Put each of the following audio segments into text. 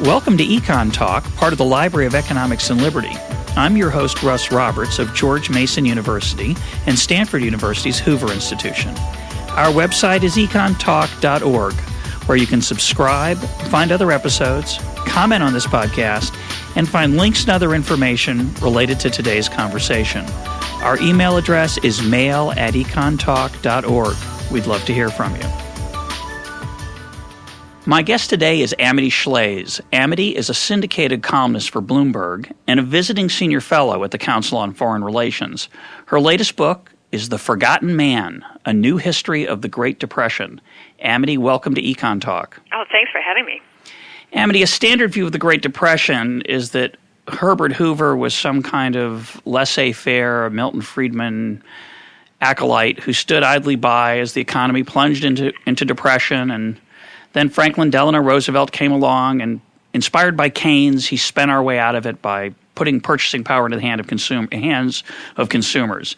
Welcome to EconTalk, part of the Library of Economics and Liberty. I'm your host, Russ Roberts of George Mason University and Stanford University's Hoover Institution. Our website is econtalk.org, where you can subscribe, find other episodes, comment on this podcast, and find links and other information related to today's conversation. Our email address is mail@econtalk.org. We'd love to hear from you. My guest today is Amity Shlaes. Amity is a syndicated columnist for Bloomberg and a visiting senior fellow at the Council on Foreign Relations. Her latest book is The Forgotten Man, A New History of the Great Depression. Amity, welcome to EconTalk. Oh, thanks for having me. Amity, a standard view of the Great Depression is that Herbert Hoover was some kind of laissez-faire, Milton Friedman acolyte who stood idly by as the economy plunged into depression, and then Franklin Delano Roosevelt came along, and inspired by Keynes, he spent our way out of it by putting purchasing power into the hands of consumers.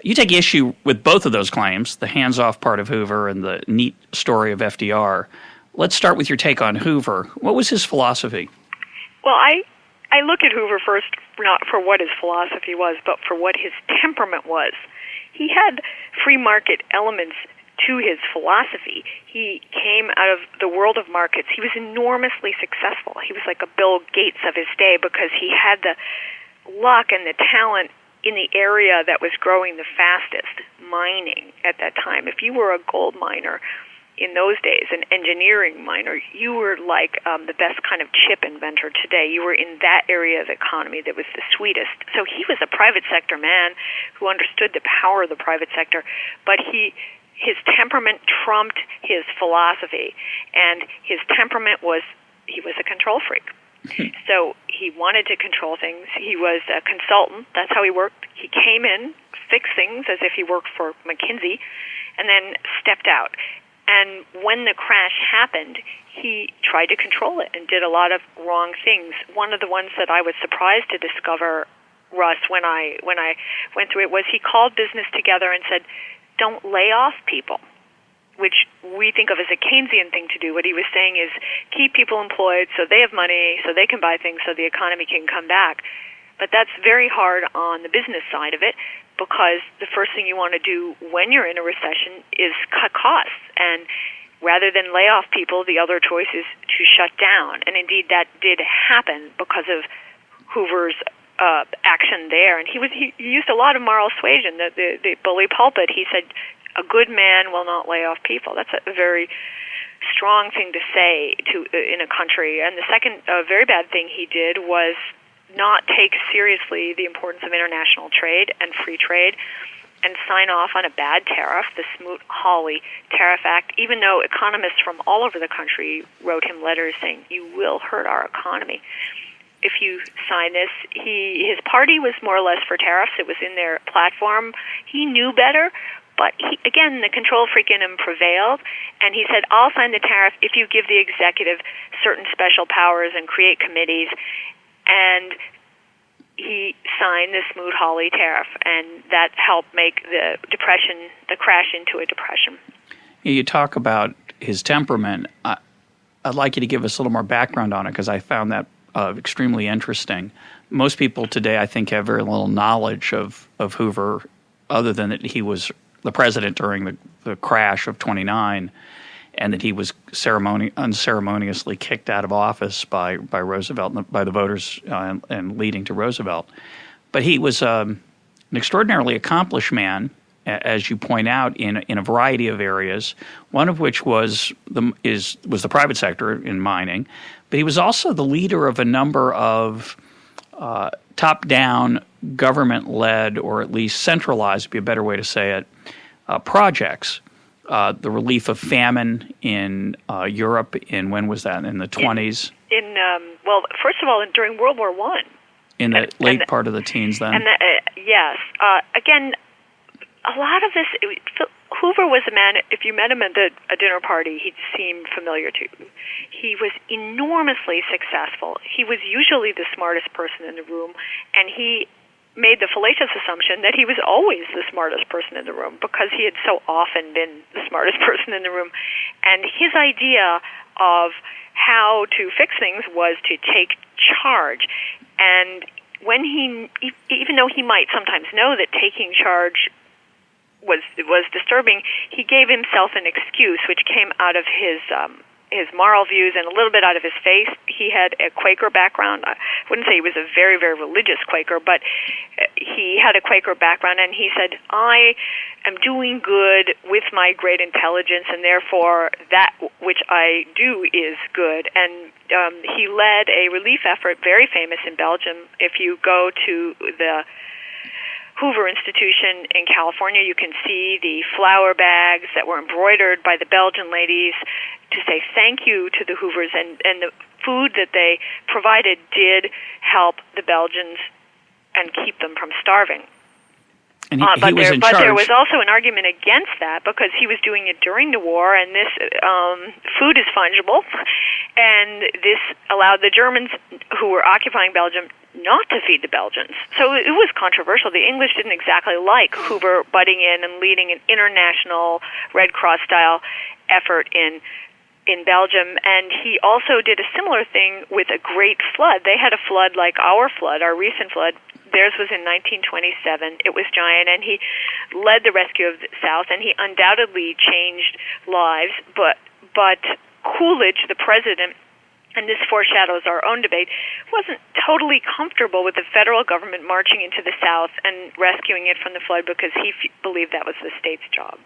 You take issue with both of those claims, the hands-off part of Hoover and the neat story of FDR. Let's start with your take on Hoover. What was his philosophy? Well, I look at Hoover first not for what his philosophy was, but for what his temperament was. He had free market elements to his philosophy. He came out of the world of markets. He was enormously successful. He was like a Bill Gates of his day because he had the luck and the talent in the area that was growing the fastest, mining at that time. If you were a gold miner in those days, an engineering miner, you were like the best kind of chip inventor today. You were in that area of the economy that was the sweetest. So he was a private sector man who understood the power of the private sector, but his temperament trumped his philosophy, and his temperament was he was a control freak. So he wanted to control things. He was a consultant. That's how he worked. He came in, fixed things as if he worked for McKinsey, and then stepped out. And when the crash happened, he tried to control it and did a lot of wrong things. One of the ones that I was surprised to discover, Russ, when I went through it, was he called business together and said, don't lay off people, which we think of as a Keynesian thing to do. What he was saying is keep people employed so they have money, so they can buy things, so the economy can come back. But that's very hard on the business side of it, because the first thing you want to do when you're in a recession is cut costs. And rather than lay off people, the other choice is to shut down. And indeed, that did happen because of Hoover's action there. And he used a lot of moral suasion. The bully pulpit, he said, a good man will not lay off people. That's a very strong thing to say in a country. And the second very bad thing he did was not take seriously the importance of international trade and free trade and sign off on a bad tariff, the Smoot-Hawley Tariff Act, even though economists from all over the country wrote him letters saying, you will hurt our economy if you sign this. His party was more or less for tariffs. It was in their platform. He knew better, but again, the control freak in him prevailed, and he said, I'll sign the tariff if you give the executive certain special powers and create committees. And he signed the Smoot-Hawley tariff, and that helped make the crash into a depression. You talk about his temperament. I'd like you to give us a little more background on it, because I found that extremely interesting. Most people today, I think, have very little knowledge of Hoover, other than that he was the president during the crash of '29, and that he was unceremoniously kicked out of office by Roosevelt, by the voters, and leading to Roosevelt. But he was an extraordinarily accomplished man, as you point out, in a variety of areas. One of which was the private sector in mining, but he was also the leader of a number of top-down, government-led, or at least centralized, would be a better way to say it, projects. The relief of famine in Europe when was that? In the 20s? Well, first of all, during World War I. In the late part of the teens then? And yes. Again, a lot of this, Hoover was a man, if you met him at a dinner party, he'd seem familiar to you. He was enormously successful. He was usually the smartest person in the room, and he made the fallacious assumption that he was always the smartest person in the room because he had so often been the smartest person in the room. And his idea of how to fix things was to take charge. And when even though he might sometimes know that taking charge was disturbing, he gave himself an excuse, which came out of his moral views and a little bit out of his faith. He had a Quaker background. I wouldn't say he was a very, very religious Quaker, but he had a Quaker background, and he said, I am doing good with my great intelligence, and therefore that which I do is good. And he led a relief effort, very famous in Belgium. If you go to the Hoover Institution in California, you can see the flower bags that were embroidered by the Belgian ladies to say thank you to the Hoovers, and the food that they provided did help the Belgians and keep them from starving. And he was in charge. But there was also an argument against that because he was doing it during the war, and this food is fungible, and this allowed the Germans who were occupying Belgium not to feed the Belgians. So it was controversial. The English didn't exactly like Hoover butting in and leading an international Red Cross-style effort in Belgium, and he also did a similar thing with a great flood. They had a flood like our flood, our recent flood. Theirs was in 1927. It was giant, and he led the rescue of the South, and he undoubtedly changed lives. But Coolidge, the president, and this foreshadows our own debate, wasn't totally comfortable with the federal government marching into the South and rescuing it from the flood because he believed that was the state's job.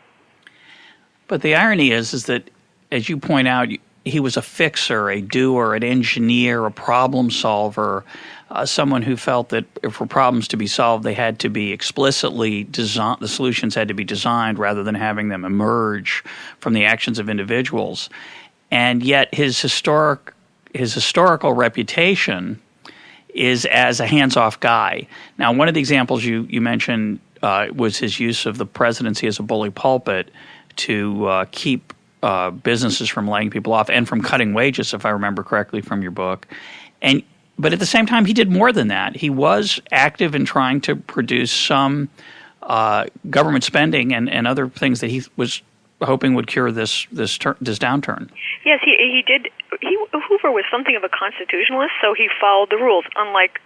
But the irony is that, as you point out, he was a fixer, a doer, an engineer, a problem solver, someone who felt that for problems to be solved, they had to be explicitly designed, the solutions had to be designed rather than having them emerge from the actions of individuals. And yet his historical reputation is as a hands-off guy. Now, one of the examples you mentioned was his use of the presidency as a bully pulpit to keep businesses from laying people off and from cutting wages, if I remember correctly from your book. But at the same time, he did more than that. He was active in trying to produce some government spending and other things that he was hoping would cure this downturn. Yes, he did. Hoover was something of a constitutionalist, so he followed the rules, unlike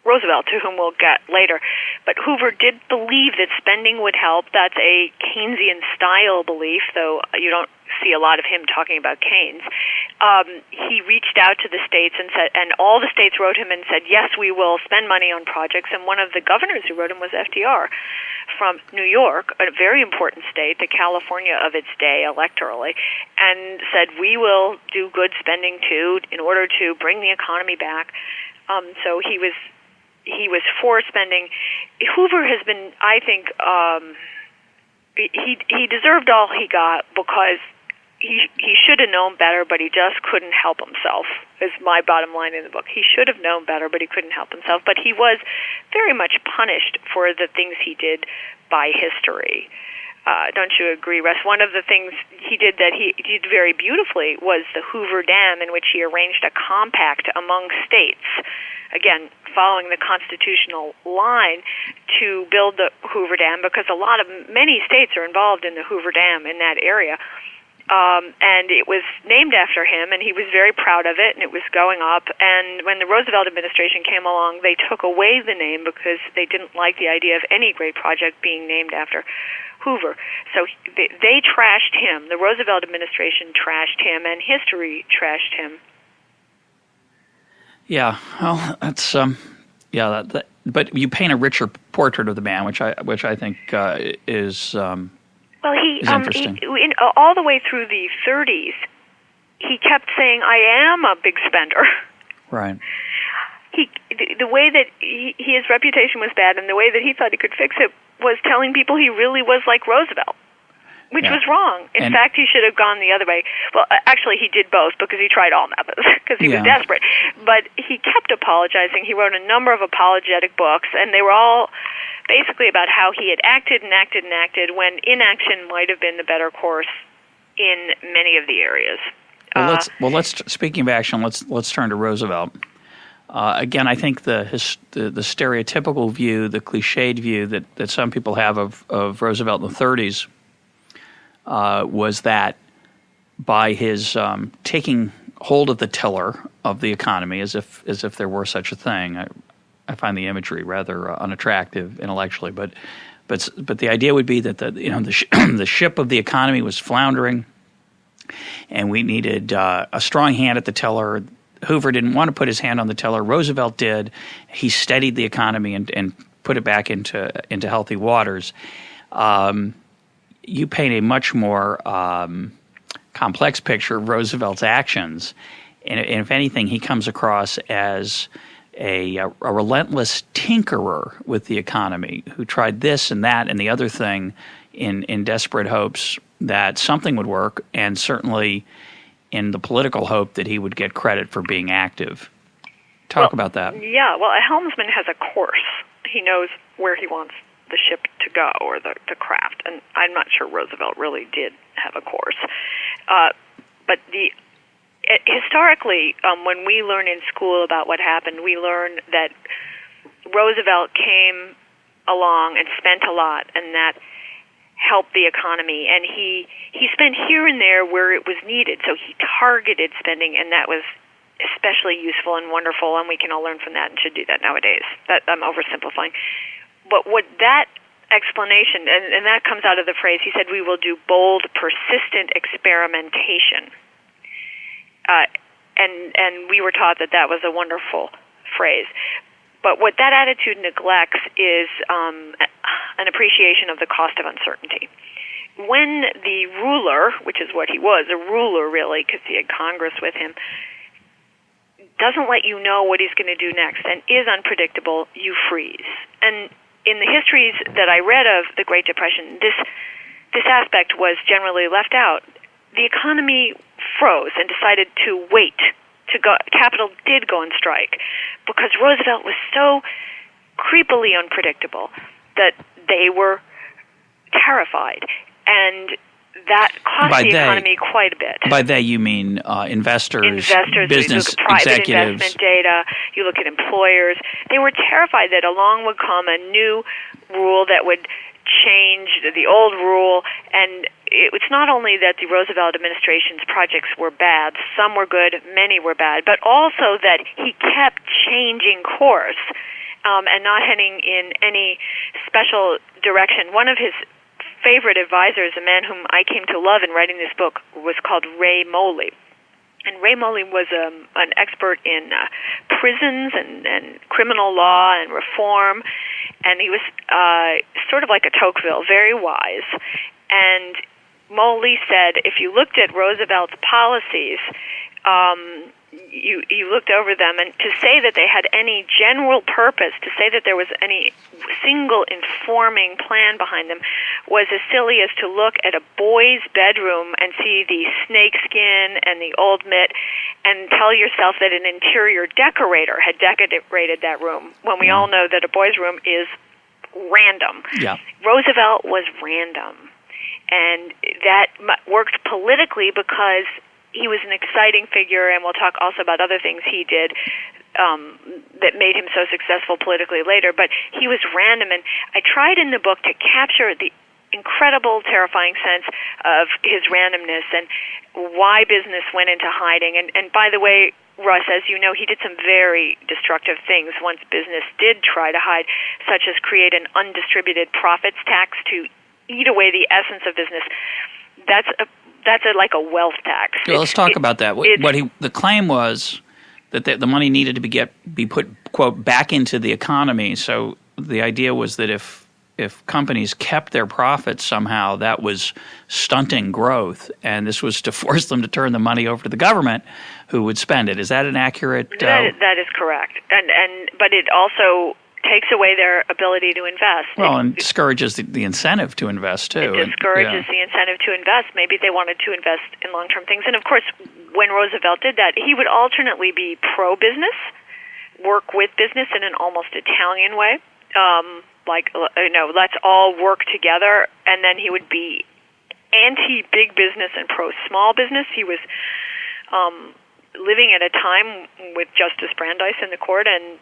Roosevelt, to whom we'll get later. But Hoover did believe that spending would help. That's a Keynesian-style belief, though you don't see a lot of him talking about Keynes. He reached out to the states and all the states wrote him and said, yes, we will spend money on projects. And one of the governors who wrote him was FDR from New York, a very important state, the California of its day electorally, and said, we will do good spending too in order to bring the economy back. So he was for spending. Hoover has been, I think, he deserved all he got because he should have known better, but he just couldn't help himself, is my bottom line in the book. He should have known better, but he couldn't help himself. But he was very much punished for the things he did by history. Don't you agree, Russ? One of the things he did that he did very beautifully was the Hoover Dam, in which he arranged a compact among states, again, following the constitutional line, to build the Hoover Dam, because many states are involved in the Hoover Dam in that area. And it was named after him, and he was very proud of it, and it was going up. And when the Roosevelt administration came along, they took away the name because they didn't like the idea of any great project being named after Hoover. So they trashed him. The Roosevelt administration trashed him, and history trashed him. Yeah, well, that's but you paint a richer portrait of the man, which I think is. Well, he all the way through the 30s, he kept saying, "I am a big spender." Right. The way that his reputation was bad, and the way that he thought he could fix it was telling people he really was like Roosevelt, which was wrong. In fact, he should have gone the other way. Well, actually, he did both because he tried all methods because he was desperate. But he kept apologizing. He wrote a number of apologetic books, and they were all basically about how he had acted when inaction might have been the better course in many of the areas. Speaking of action, let's turn to Roosevelt. Again, I think the stereotypical view, the cliched view that some people have of Roosevelt in the 30s was that by his taking hold of the tiller of the economy, as if there were such a thing. I find the imagery rather unattractive intellectually, but the idea would be that the ship of the economy was floundering, and we needed a strong hand at the tiller. Hoover didn't want to put his hand on the tiller. Roosevelt did. He steadied the economy and put it back into healthy waters. You paint a much more complex picture of Roosevelt's actions, and if anything, he comes across as a relentless tinkerer with the economy who tried this and that and the other thing in desperate hopes that something would work, and certainly in the political hope that he would get credit for being active. Talk about that. Yeah, well, a helmsman has a course. He knows where he wants the ship to go, or the craft, and I'm not sure Roosevelt really did have a course. But historically, when we learn in school about what happened, we learn that Roosevelt came along and spent a lot, and that helped the economy. And he spent here and there where it was needed, so he targeted spending, and that was especially useful and wonderful, and we can all learn from that and should do that nowadays. That I'm oversimplifying. But what that explanation, and that comes out of the phrase, he said, we will do bold, persistent experimentation. And we were taught that was a wonderful phrase. But what that attitude neglects is an appreciation of the cost of uncertainty. When the ruler, which is what he was, a ruler really, because he had Congress with him, doesn't let you know what he's going to do next and is unpredictable, you freeze. And in the histories that I read of the Great Depression, this aspect was generally left out. The economy froze and decided to wait. Capital did go on strike because Roosevelt was so creepily unpredictable that they were terrified, and that cost the economy quite a bit. By they, you mean investors, business you look at private executives. Investment data, you look at employers. They were terrified that along would come a new rule that would change the old rule, and it's not only that the Roosevelt administration's projects were bad, some were good, many were bad, but also that he kept changing course and not heading in any special direction. One of his favorite advisors, a man whom I came to love in writing this book, was called Ray Moley. And Ray Moley was an expert in prisons and criminal law and reform, and he was sort of like a Tocqueville, very wise. And Moley said, if you looked at Roosevelt's policies, you looked over them, and to say that they had any general purpose, to say that there was any single informing plan behind them, was as silly as to look at a boy's bedroom and see the snakeskin and the old mitt and tell yourself that an interior decorator had decorated that room, when we all know that a boy's room is random. Yeah. Roosevelt was random. And that worked politically because he was an exciting figure, and we'll talk also about other things he did that made him so successful politically later. But he was random, and I tried in the book to capture the incredible, terrifying sense of his randomness and why business went into hiding. And by the way, Russ, as you know, he did some very destructive things once business did try to hide, such as create an undistributed profits tax to eat away the essence of business. That's like a wealth tax. Well, let's talk about that. The claim was that the money needed to be put, quote, back into the economy. So the idea was that if companies kept their profits somehow, that was stunting growth, and this was to force them to turn the money over to the government, who would spend it. Is that an accurate? That is correct, but it also takes away their ability to invest. Well, and discourages the incentive to invest, too. It discourages the incentive to invest. Maybe they wanted to invest in long-term things. And, of course, when Roosevelt did that, he would alternately be pro-business, work with business in an almost Italian way, let's all work together, and then he would be anti-big business and pro-small business. He was living at a time with Justice Brandeis in the court, and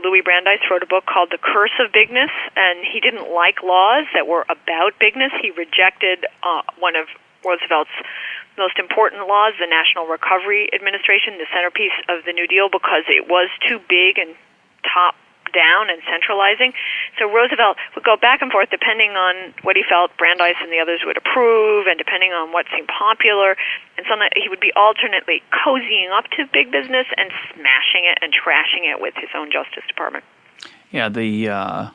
Louis Brandeis wrote a book called The Curse of Bigness, and he didn't like laws that were about bigness. He rejected one of Roosevelt's most important laws, the National Recovery Administration, the centerpiece of the New Deal, because it was too big and top-down and centralizing. So Roosevelt would go back and forth depending on what he felt Brandeis and the others would approve, and depending on what seemed popular. And sometimes he would be alternately cozying up to big business and smashing it and trashing it with his own Justice Department. Yeah,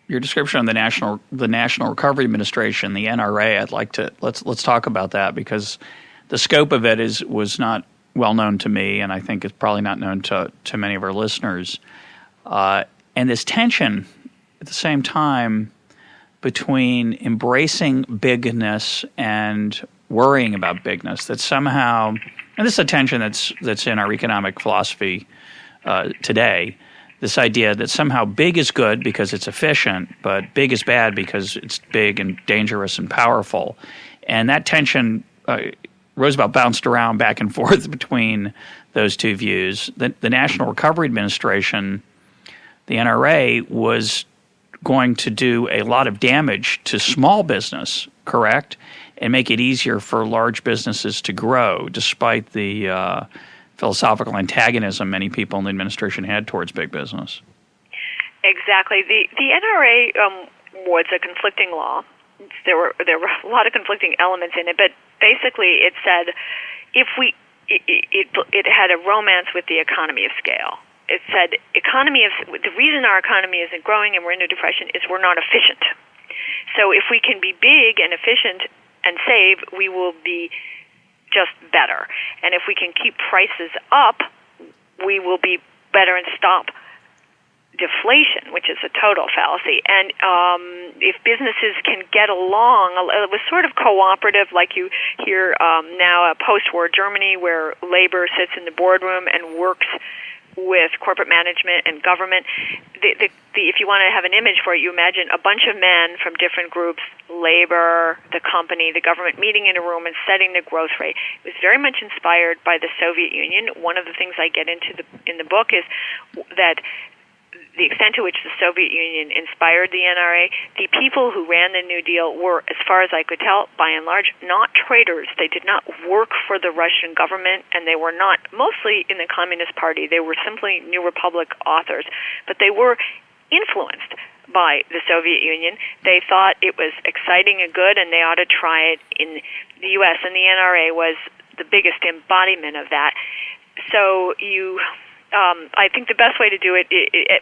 your description of the National Recovery Administration, the NRA, I'd like to let's talk about that, because the scope of it was not well known to me, and I think it's probably not known to many of our listeners. And this tension at the same time between embracing bigness and worrying about bigness, that somehow, and this is a tension that's in our economic philosophy today. This idea that somehow big is good because it's efficient, but big is bad because it's big and dangerous and powerful. And that tension, Roosevelt bounced around back and forth between those two views. The National Recovery Administration, the NRA, was going to do a lot of damage to small business, correct? And make it easier for large businesses to grow, despite the philosophical antagonism many people in the administration had towards big business. Exactly. The NRA was a conflicting law. There were a lot of conflicting elements in it, but basically it said it had a romance with the economy of scale. It said the reason our economy isn't growing and we're in a depression is we're not efficient. So if we can be big and efficient and save, we will be just better. And if we can keep prices up, we will be better and stop deflation, which is a total fallacy. And if businesses can get along, it was sort of cooperative, like you hear now post-war Germany, where labor sits in the boardroom and works with corporate management and government. If you want to have an image for it, you imagine a bunch of men from different groups, labor, the company, the government, meeting in a room and setting the growth rate. It was very much inspired by the Soviet Union. One of the things I get into in the book is that the extent to which the Soviet Union inspired the NRA, the people who ran the New Deal were, as far as I could tell, by and large, not traitors. They did not work for the Russian government, and they were not mostly in the Communist Party. They were simply New Republic authors. But they were influenced by the Soviet Union. They thought it was exciting and good, and they ought to try it in the U.S., and the NRA was the biggest embodiment of that. So I think the best way to do it,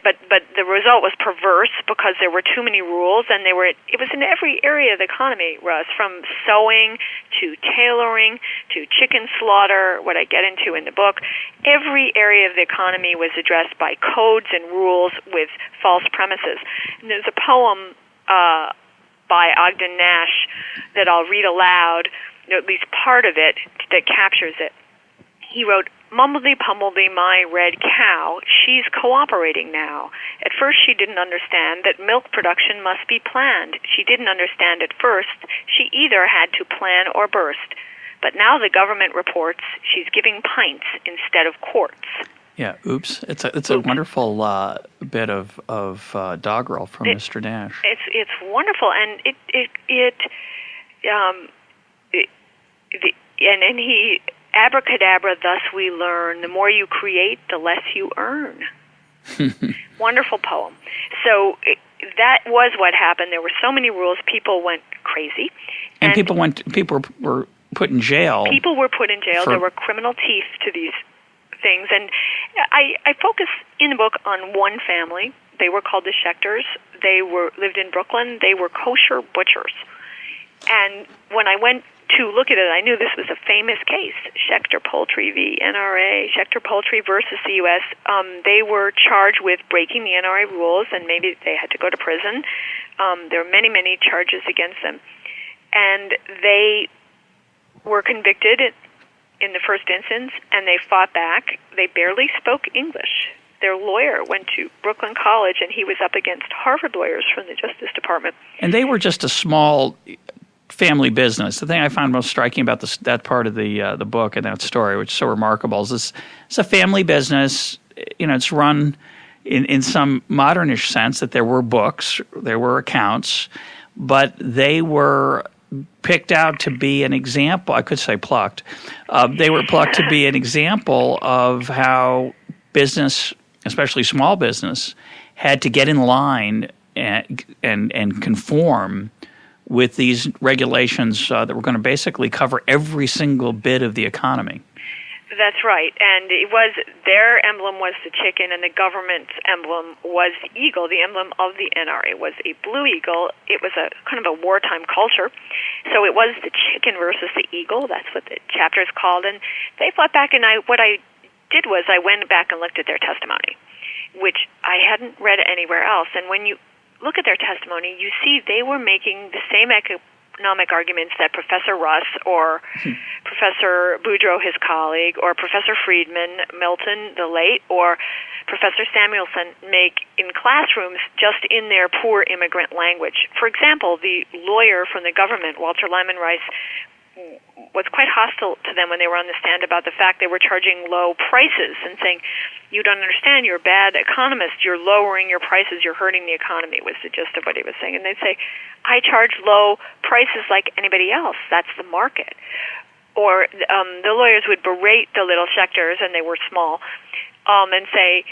but the result was perverse because there were too many rules, and it was in every area of the economy, Russ, from sewing to tailoring to chicken slaughter, what I get into in the book. Every area of the economy was addressed by codes and rules with false premises. And there's a poem by Ogden Nash that I'll read aloud, at least part of it, that captures it. He wrote, "Mumbledy-pumbledy, my red cow, she's cooperating now. At first she didn't understand that milk production must be planned. She didn't understand at first. She either had to plan or burst. But now the government reports she's giving pints instead of quarts." Yeah, oops. It's a wonderful bit of doggerel from Mr. Nash. It's wonderful, and and he. Abracadabra, thus we learn. The more you create, the less you earn. Wonderful poem. So that was what happened. There were so many rules, people went crazy. And people were put in jail. People were put in jail. There were criminal teeth to these things. And I focus in the book on one family. They were called the Schechters. They lived in Brooklyn. They were kosher butchers. And when I went to look at it, I knew this was a famous case, Schechter Poultry v. NRA, Schechter Poultry versus the U.S. They were charged with breaking the NRA rules, and maybe they had to go to prison. There were many, many charges against them. And they were convicted in the first instance, and they fought back. They barely spoke English. Their lawyer went to Brooklyn College, and he was up against Harvard lawyers from the Justice Department. And they were just a small family business. The thing I found most striking about that part of the book and that story, which is so remarkable, is it's a family business. It's run in some modernish sense, that there were books, there were accounts, but they were picked out to be an example. I could say plucked. They were plucked to be an example of how business, especially small business, had to get in line and conform with these regulations that were going to basically cover every single bit of the economy. That's right, and it was their emblem was the chicken, and the government's emblem was the eagle. The emblem of the NRA was a blue eagle. It was a kind of a wartime culture, so it was the chicken versus the eagle. That's what the chapter is called, and they fought back. And what I did was I went back and looked at their testimony, which I hadn't read anywhere else. And when you look at their testimony, you see they were making the same economic arguments that Professor Russ or Professor Boudreaux, his colleague, or Professor Friedman, Milton the late, or Professor Samuelson make in classrooms just in their poor immigrant language. For example, the lawyer from the government, Walter Lyman Rice, was quite hostile to them when they were on the stand about the fact they were charging low prices and saying, you don't understand, you're a bad economist, you're lowering your prices, you're hurting the economy, was the gist of what he was saying. And they'd say, I charge low prices like anybody else, that's the market. Or the lawyers would berate the little Schecters, and they were small, and say,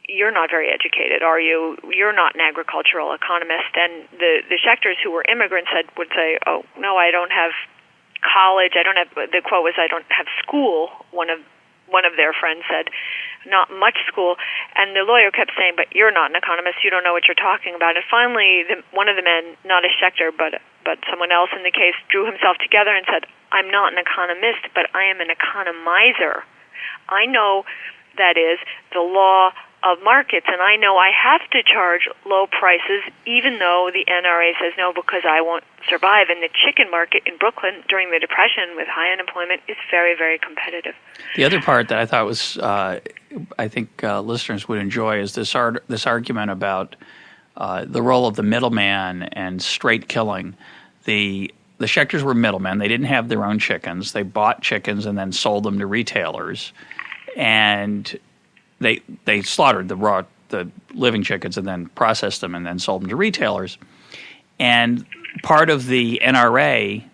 you're not very educated, are you? You're not an agricultural economist. And the Schecters, who were immigrants, would say, oh, no, I don't have college. I don't have, the quote was, I don't have school. One of their friends said, not much school. And the lawyer kept saying, but you're not an economist. You don't know what you're talking about. And finally, one of the men, not a Schechter, but someone else in the case, drew himself together and said, I'm not an economist, but I am an economizer. I know that is the law of markets, and I know I have to charge low prices even though the NRA says no because I won't survive. And the chicken market in Brooklyn during the Depression with high unemployment is very, very competitive. The other part that I thought was, I think listeners would enjoy is this argument about the role of the middleman and straight killing. The Schechters were middlemen. They didn't have their own chickens. They bought chickens and then sold them to retailers. And they slaughtered the living chickens and then processed them and then sold them to retailers. And part of the NRA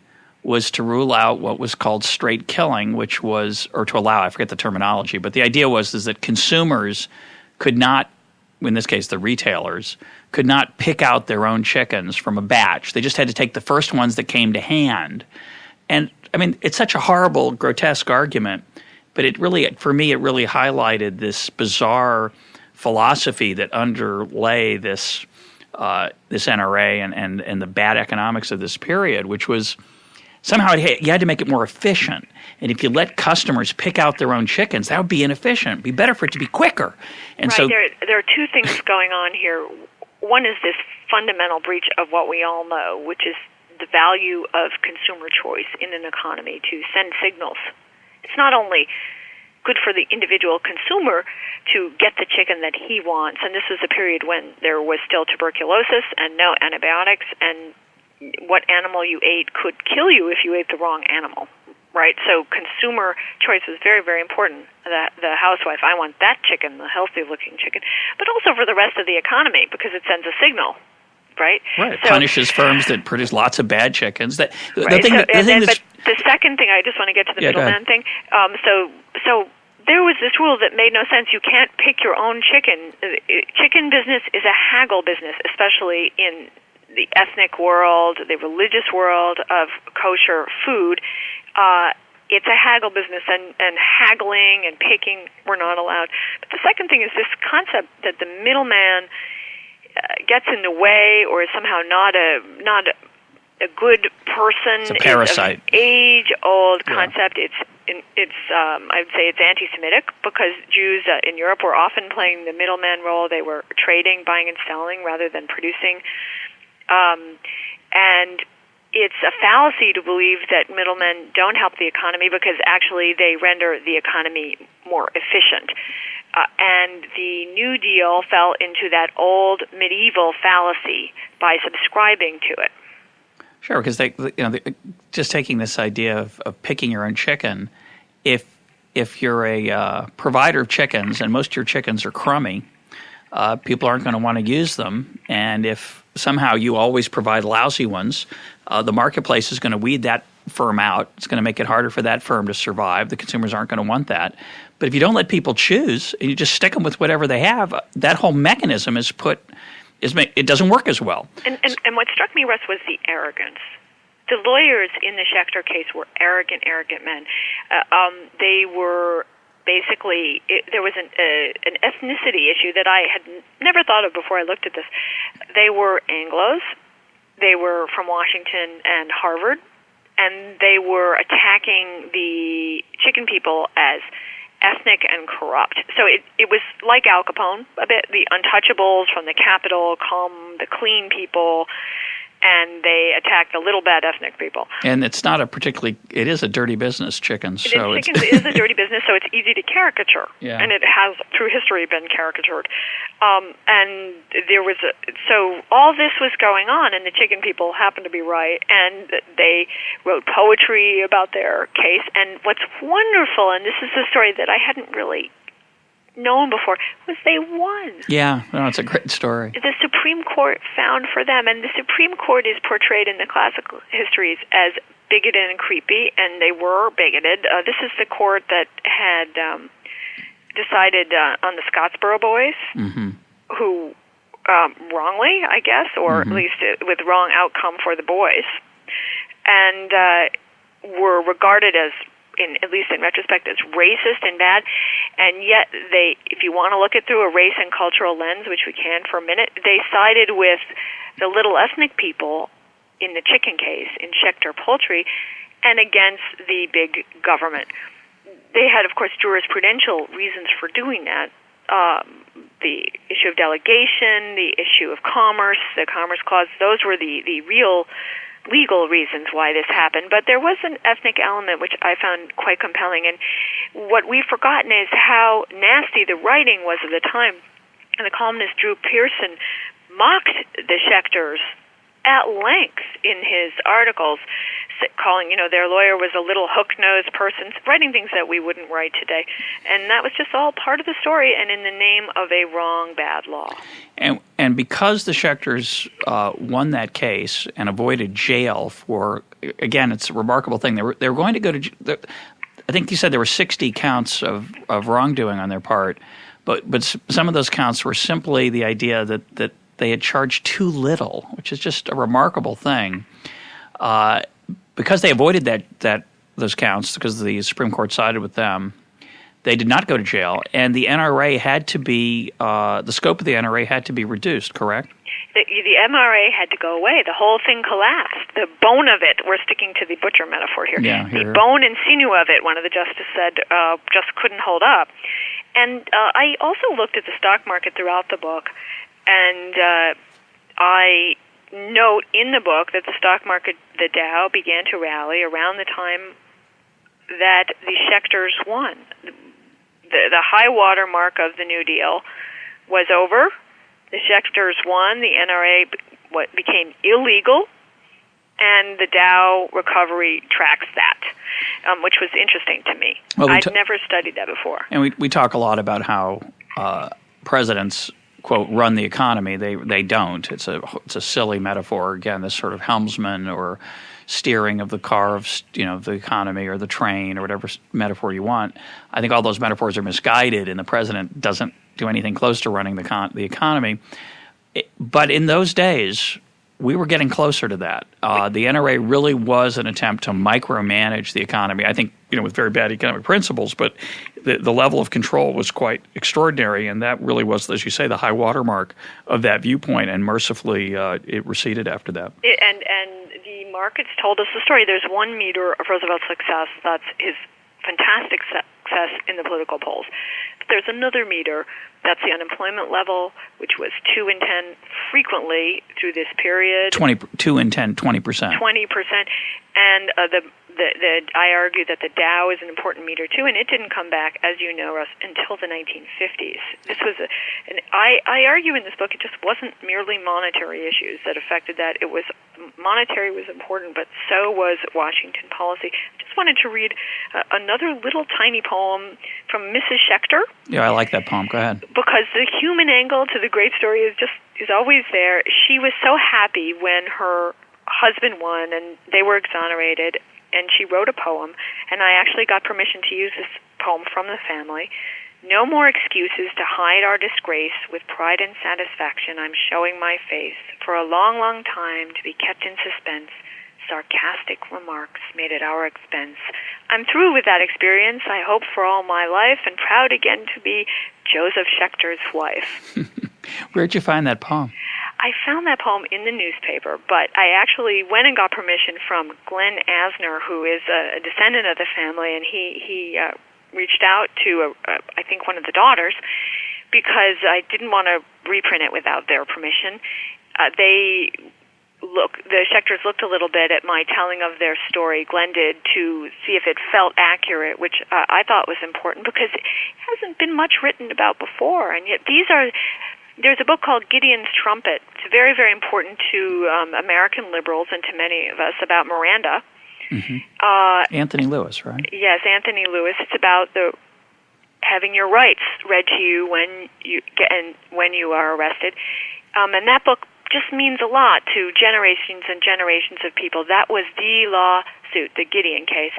was to rule out what was called straight killing, which was, or to allow, I forget the terminology, but the idea was that consumers could not, in this case the retailers, could not pick out their own chickens from a batch. They just had to take the first ones that came to hand. And, I mean, it's such a horrible, grotesque argument. But it really, for me, it really highlighted this bizarre philosophy that underlay this NRA and the bad economics of this period, which was somehow you had to make it more efficient. And if you let customers pick out their own chickens, that would be inefficient. It'd be better for it to be quicker. And right. So there are two things going on here. One is this fundamental breach of what we all know, which is the value of consumer choice in an economy to send signals. It's not only good for the individual consumer to get the chicken that he wants, and this was a period when there was still tuberculosis and no antibiotics, and what animal you ate could kill you if you ate the wrong animal, right? So consumer choice was very, very important. The housewife, I want that chicken, the healthy-looking chicken, but also for the rest of the economy because it sends a signal. Right. So, punishes firms that produce lots of bad chickens. But the second thing, I just want to get to the middleman thing. So there was this rule that made no sense. You can't pick your own chicken. Chicken business is a haggle business, especially in the ethnic world, the religious world of kosher food. It's a haggle business, and haggling and picking were not allowed. But the second thing is this concept that the middleman gets in the way or is somehow not a good person. It's a parasite. It's an age-old concept. It's I would say it's anti-Semitic because Jews in Europe were often playing the middleman role. They were trading, buying and selling rather than producing. And it's a fallacy to believe that middlemen don't help the economy because actually they render the economy more efficient. And the New Deal fell into that old medieval fallacy by subscribing to it. Sure, because they just taking this idea of picking your own chicken, if you're a provider of chickens and most of your chickens are crummy, people aren't going to want to use them. And if somehow you always provide lousy ones, the marketplace is going to weed that firm out. It's going to make it harder for that firm to survive. The consumers aren't going to want that. But if you don't let people choose and you just stick them with whatever they have, that whole mechanism it doesn't work as well. And what struck me, Russ, was the arrogance. The lawyers in the Schechter case were arrogant men. They were basically, there was an ethnicity issue that I had never thought of before I looked at this. They were Anglos. They were from Washington and Harvard, and they were attacking the chicken people as ethnic and corrupt. So it was like Al Capone a bit. The untouchables from the Capitol come the clean people, and they attack the little bad ethnic people. And it's not it is a dirty business, chickens. Chickens is a dirty business, so it's easy to caricature. Yeah. And it has, through history, been caricatured. And there was so all this was going on, and the chicken people happened to be right, and they wrote poetry about their case. And what's wonderful, and this is a story that I hadn't really known before, was they won. Yeah, no, it's a great story. The Supreme Court found for them, and the Supreme Court is portrayed in the classical histories as bigoted and creepy, and they were bigoted. This is the court that had decided on the Scottsboro Boys, who wrongly, I guess, or at least with wrong outcome for the boys, and were regarded as, at least in retrospect, as racist and bad. And yet if you want to look at through a race and cultural lens, which we can for a minute, they sided with the little ethnic people in the chicken case, in Schechter Poultry, and against the big government. They had, of course, jurisprudential reasons for doing that. The issue of delegation, the issue of commerce, the Commerce Clause, those were the real legal reasons why this happened, but there was an ethnic element which I found quite compelling. And what we've forgotten is how nasty the writing was at the time. And the columnist Drew Pearson mocked the Schechters at length in his articles, calling, their lawyer was a little hook-nosed person, writing things that we wouldn't write today. And that was just all part of the story and in the name of a wrong, bad law. And because the Schechters won that case and avoided jail for, again, it's a remarkable thing. They were going to go to, I think you said there were 60 counts of wrongdoing on their part, but some of those counts were simply the idea that they had charged too little, which is just a remarkable thing. Because they avoided those counts, because the Supreme Court sided with them, they did not go to jail, and the NRA had to be the scope of the NRA had to be reduced. Correct? The MRA had to go away. The whole thing collapsed. The bone of it, we're sticking to the butcher metaphor here. Yeah, the bone and sinew of it, one of the justices said, just couldn't hold up. And I also looked at the stock market throughout the book, and I note in the book that the stock market, the Dow, began to rally around the time that the Schechters won. The high water mark of the New Deal was over. The Schechters won. The NRA became illegal, and the Dow recovery tracks that, which was interesting to me. Well, I'd never studied that before. And we talk a lot about how presidents, quote, run the economy. They don't. It's a silly metaphor. Again, this sort of helmsman or steering of the car of the economy or the train or whatever metaphor you want. I think all those metaphors are misguided, and the president doesn't do anything close to running the economy. But in those days, we were getting closer to that. The NRA really was an attempt to micromanage the economy. I think, with very bad economic principles, but the level of control was quite extraordinary, and that really was, as you say, the high watermark of that viewpoint. And mercifully, it receded after that. And the markets told us the story. There's one meter of Roosevelt's success. That's his fantastic success in the political polls. But there's another meter. That's the unemployment level, which was 2 in 10 frequently through this period. 2 in 10, 20%. 20%. And I argue that the Dow is an important meter too, and it didn't come back, as you know, Russ, until the 1950s. This was I argue in this book it just wasn't merely monetary issues that affected that. It was monetary was important, but so was Washington policy. I just wanted to read another little tiny poem from Mrs. Schechter. Yeah, I like that poem. Go ahead. Because the human angle to the great story is always there. She was so happy when her husband won and they were exonerated, and she wrote a poem, and I actually got permission to use this poem from the family. No more excuses to hide our disgrace. With pride and satisfaction I'm showing my face. For a long, long time to be kept in suspense, sarcastic remarks made at our expense. I'm through with that experience, I hope, for all my life, and proud again to be Joseph Schechter's wife. Where'd you find that poem? I found that poem in the newspaper, but I actually went and got permission from Glenn Asner, who is a descendant of the family, and he reached out to, I think, one of the daughters, because I didn't want to reprint it without their permission. The Schechters looked a little bit at my telling of their story, Glenn did, to see if it felt accurate, which I thought was important because it hasn't been much written about before, and yet there's a book called Gideon's Trumpet. It's very, very important to American liberals and to many of us about Miranda. Mm-hmm. Anthony Lewis, right? Yes, Anthony Lewis. It's about having your rights read to you when you are arrested. And that book just means a lot to generations and generations of people. That was the lawsuit, the Gideon case.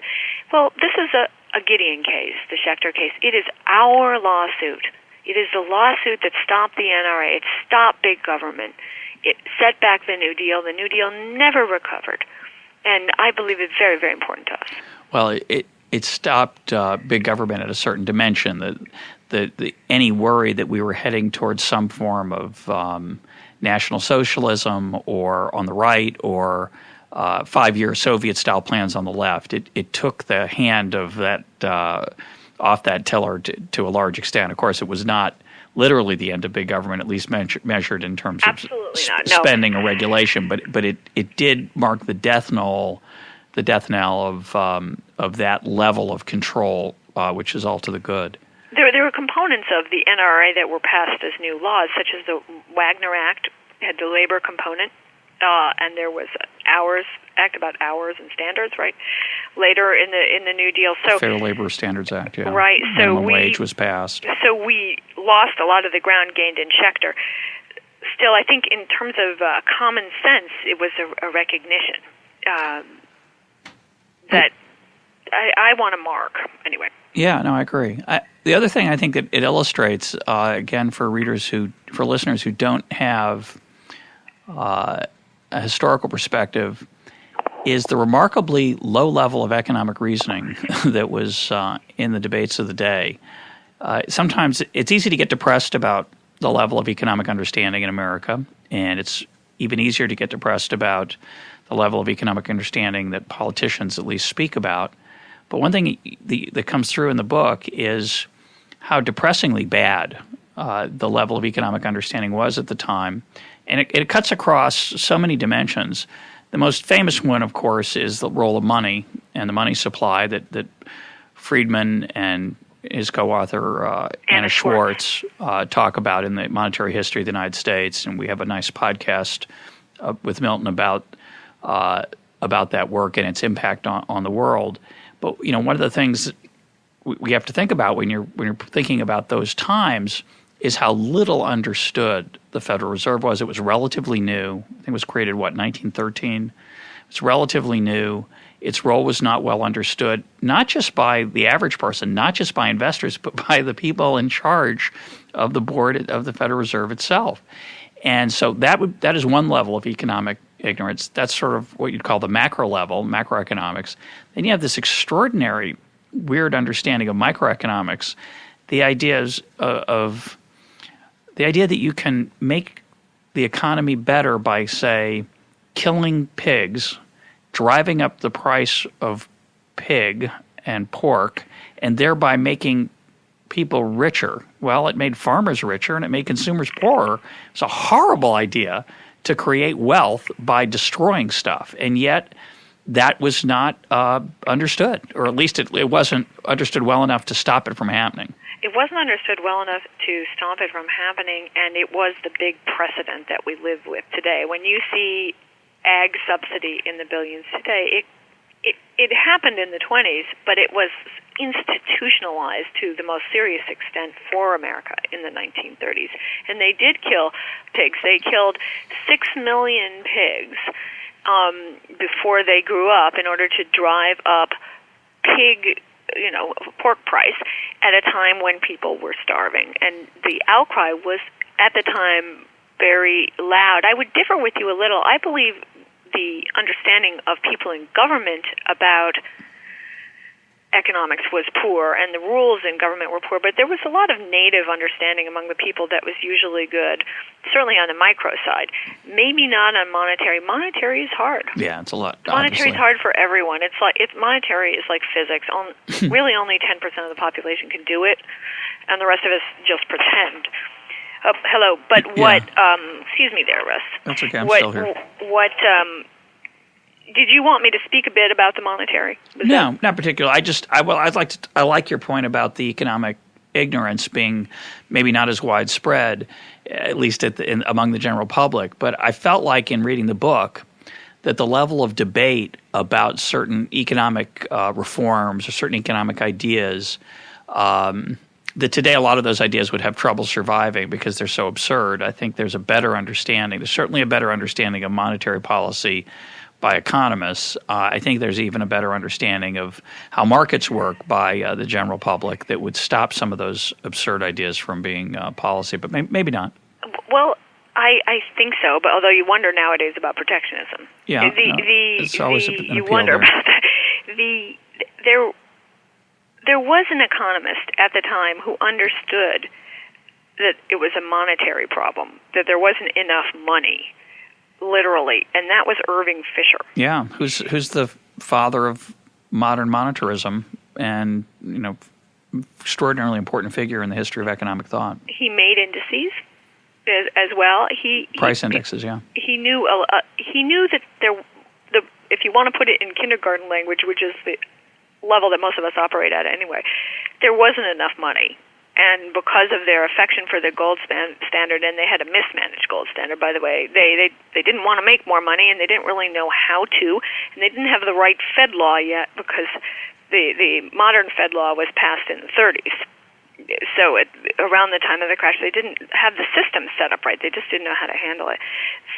Well, this is a Gideon case, the Schechter case. It is our lawsuit. It is the lawsuit that stopped the NRA. It stopped big government. It set back the New Deal. The New Deal never recovered. And I believe it's very, very important to us. Well, it stopped big government at a certain dimension. Any worry that we were heading towards some form of National Socialism or on the right or 5-year Soviet-style plans on the left, it took the hand of that off that tiller to a large extent. Of course, it was not literally the end of big government, at least measured in terms of spending or regulation, but it did mark the death knell of that level of control, which is all to the good. There were components of the NRA that were passed as new laws, such as the Wagner Act had the labor component, and there was Act about hours and standards, right? Later in the New Deal, so Fair Labor Standards Act, yeah. Right. So minimum wage was passed. So we lost a lot of the ground gained in Schechter. Still, I think in terms of common sense, it was a recognition that I want to mark anyway. Yeah, no, I agree. The other thing I think that it illustrates, again, for listeners who don't have a historical perspective, is the remarkably low level of economic reasoning that was in the debates of the day. Sometimes it's easy to get depressed about the level of economic understanding in America, and it's even easier to get depressed about the level of economic understanding that politicians at least speak about. But one thing that comes through in the book is how depressingly bad the level of economic understanding was at the time. And it cuts across so many dimensions. The most famous one, of course, is the role of money and the money supply that Friedman and his co-author Anna Schwartz talk about in the Monetary History of the United States. And we have a nice podcast with Milton about that work and its impact on the world. But one of the things we have to think about when you're thinking about those times is how little understood the Federal Reserve was. It was relatively new. I think it was created, 1913? It's relatively new. Its role was not well understood, not just by the average person, not just by investors, but by the people in charge of the board of the Federal Reserve itself. And so that is one level of economic ignorance. That's sort of what you'd call the macro level, macroeconomics. Then you have this extraordinary, weird understanding of microeconomics. The ideas of the idea that you can make the economy better by, say, killing pigs, driving up the price of pig and pork, and thereby making people richer. Well, it made farmers richer and it made consumers poorer. It's a horrible idea to create wealth by destroying stuff. And yet that was not understood, or at least it wasn't understood well enough to stop it from happening. It wasn't understood well enough to stop it from happening, and it was the big precedent that we live with today. When you see ag subsidy in the billions today, it happened in the 20s, but it was institutionalized to the most serious extent for America in the 1930s. And they did kill pigs. They killed 6 million pigs before they grew up in order to drive up pig, pork price at a time when people were starving. And the outcry was, at the time, very loud. I would differ with you a little. I believe the understanding of people in government about economics was poor, and the rules in government were poor, but there was a lot of native understanding among the people that was usually good, certainly on the micro side. Maybe not on monetary. Monetary is hard. Yeah, it's a lot. Monetary is hard for everyone. Monetary is like physics. Really only 10% of the population can do it, and the rest of us just pretend. Hello, but what, excuse me there, Russ. That's okay, I'm still here. Did you want me to speak a bit about the monetary? No, not particularly. I like your point about the economic ignorance being maybe not as widespread, at least among the general public. But I felt like in reading the book that the level of debate about certain economic reforms or certain economic ideas, that today a lot of those ideas would have trouble surviving because they're so absurd. I think there's a better understanding. There's certainly a better understanding of monetary policy by economists. I think there's even a better understanding of how markets work by the general public that would stop some of those absurd ideas from being policy, but maybe not. Well, I think so, but although you wonder nowadays about protectionism. Yeah, it's always an you appeal wonder there. about that. There was an economist at the time who understood that it was a monetary problem, that there wasn't enough money, literally, and that was Irving Fisher. Yeah, who's the father of modern monetarism, and extraordinarily important figure in the history of economic thought. He made indices as well. Price indexes. Yeah. He knew that if you want to put it in kindergarten language, which is the level that most of us operate at anyway, there wasn't enough money. And because of their affection for the gold standard, and they had a mismanaged gold standard, by the way, they didn't want to make more money, and they didn't really know how to, and they didn't have the right Fed law yet because the modern Fed law was passed in the 30s. So around the time of the crash, they didn't have the system set up right. They just didn't know how to handle it.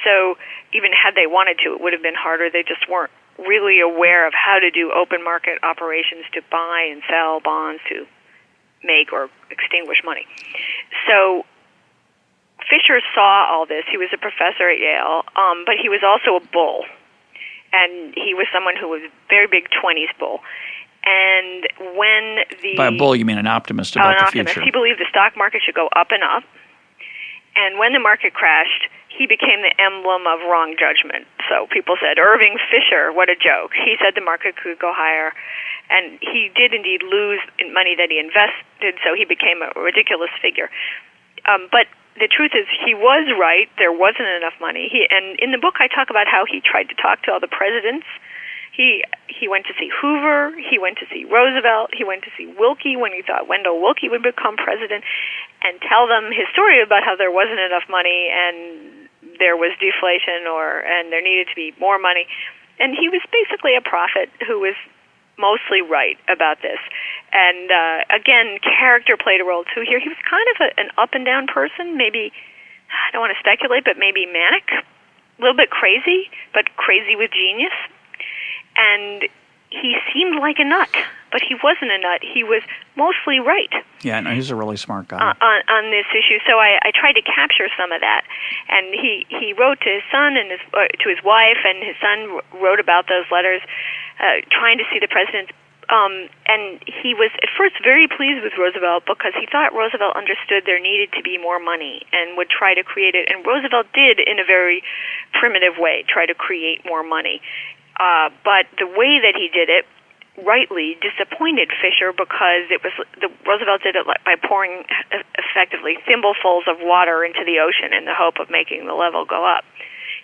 So even had they wanted to, it would have been harder. They just weren't really aware of how to do open market operations to buy and sell bonds to make or extinguish money. So Fisher saw all this. He was a professor at Yale, but he was also a bull. And he was someone who was a very big 20s bull. And when By a bull, you mean an optimist about the future. He believed the stock market should go up and up. And when the market crashed, he became the emblem of wrong judgment. So people said, Irving Fisher, what a joke. He said the market could go higher. And he did indeed lose money that he invested, so he became a ridiculous figure. But the truth is, he was right. There wasn't enough money. And in the book, I talk about how he tried to talk to all the presidents. He went to see Hoover. He went to see Roosevelt. He went to see Wilkie when he thought Wendell Wilkie would become president, and tell them his story about how there wasn't enough money and there was deflation, and there needed to be more money. And he was basically a prophet who was mostly right about this. And again, character played a role too here. He was kind of an up and down person, maybe, I don't want to speculate, but maybe manic, a little bit crazy, but crazy with genius. And he seemed like a nut, but he wasn't a nut. He was mostly right. Yeah, no, he's a really smart guy. On this issue. So I tried to capture some of that. And he wrote to his son and to his wife, and his son wrote about those letters, trying to see the president. And he was at first very pleased with Roosevelt because he thought Roosevelt understood there needed to be more money and would try to create it. And Roosevelt did, in a very primitive way, try to create more money. But the way that he did it rightly disappointed Fisher because Roosevelt did it by pouring effectively thimblefuls of water into the ocean in the hope of making the level go up.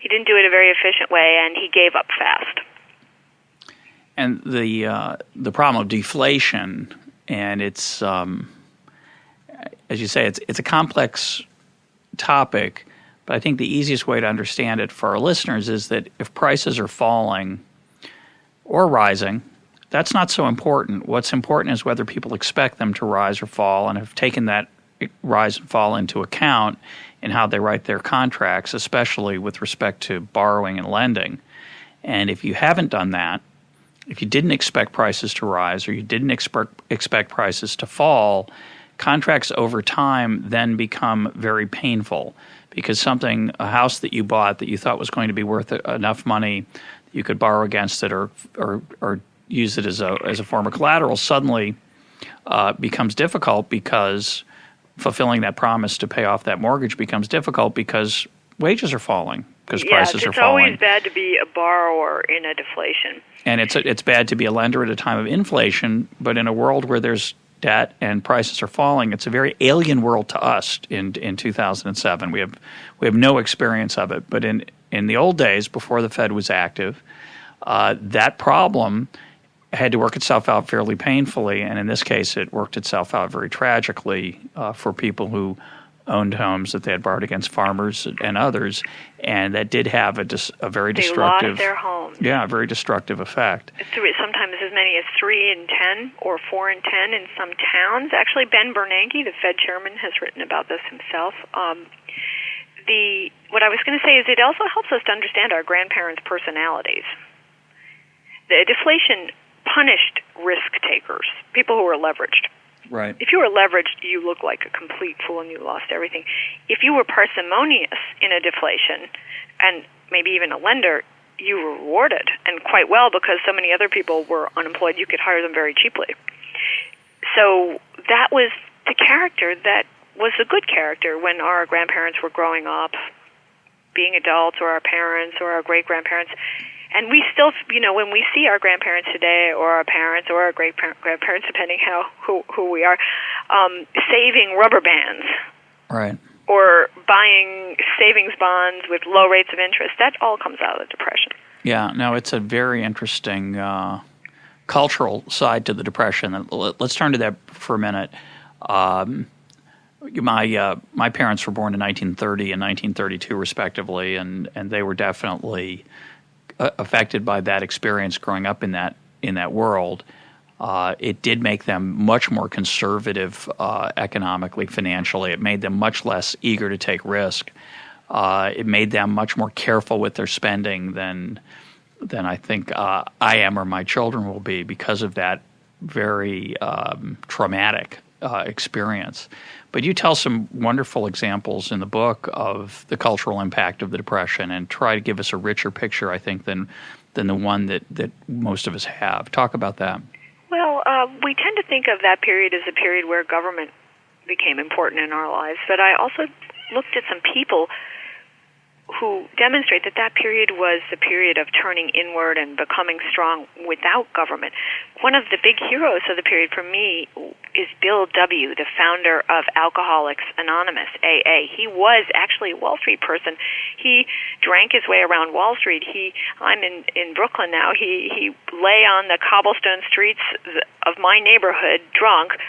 He didn't do it a very efficient way, and he gave up fast. And the problem of deflation, and it's as you say, it's a complex topic, but I think the easiest way to understand it for our listeners is that if prices are falling or rising, that's not so important. What's important is whether people expect them to rise or fall and have taken that rise and fall into account in how they write their contracts, especially with respect to borrowing and lending. And if you haven't done that, if you didn't expect prices to rise or you didn't expect prices to fall, contracts over time then become very painful because a house that you bought that you thought was going to be worth enough money that you could borrow against it or use it as a form of collateral suddenly becomes difficult because fulfilling that promise to pay off that mortgage becomes difficult because wages are falling, because prices are falling. It's always bad to be a borrower in a deflation. And it's bad to be a lender at a time of inflation, but in a world where there's debt and prices are falling, it's a very alien world to us in 2007. We have no experience of it. But in the old days, before the Fed was active, that problem had to work itself out fairly painfully, and in this case, it worked itself out very tragically for people who owned homes that they had borrowed against farmers and others, and that did have a very destructive. They lost their homes. Yeah, a very destructive effect. Sometimes as many as 3 in 10 or 4 in 10 in some towns. Actually, Ben Bernanke, the Fed chairman, has written about this himself. What I was going to say is it also helps us to understand our grandparents' personalities. The deflation punished risk takers, people who were leveraged. Right. If you were leveraged, you looked like a complete fool and you lost everything. If you were parsimonious in a deflation, and maybe even a lender, you were rewarded, and quite well, because so many other people were unemployed, you could hire them very cheaply. So that was the character that was the good character when our grandparents were growing up, being adults, or our parents, or our great-grandparents. And we still, when we see our grandparents today, or our parents, or our great-grandparents, depending who we are, saving rubber bands, right, or buying savings bonds with low rates of interest, that all comes out of the Depression. Yeah, no, it's a very interesting cultural side to the Depression. Let's turn to that for a minute. My parents were born in 1930 and 1932, respectively, and they were definitely affected by that experience growing up in that world. It did make them much more conservative economically, financially. It made them much less eager to take risk. It made them much more careful with their spending than I think I am or my children will be because of that very traumatic experience. But you tell some wonderful examples in the book of the cultural impact of the Depression and try to give us a richer picture, I think, than the one that most of us have. Talk about that. Well, we tend to think of that period as a period where government became important in our lives, but I also looked at some people who demonstrate that period was the period of turning inward and becoming strong without government. One of the big heroes of the period for me is Bill W., the founder of Alcoholics Anonymous, AA. He was actually a Wall Street person. He drank his way around Wall Street. I'm in Brooklyn now. He lay on the cobblestone streets of my neighborhood drunk,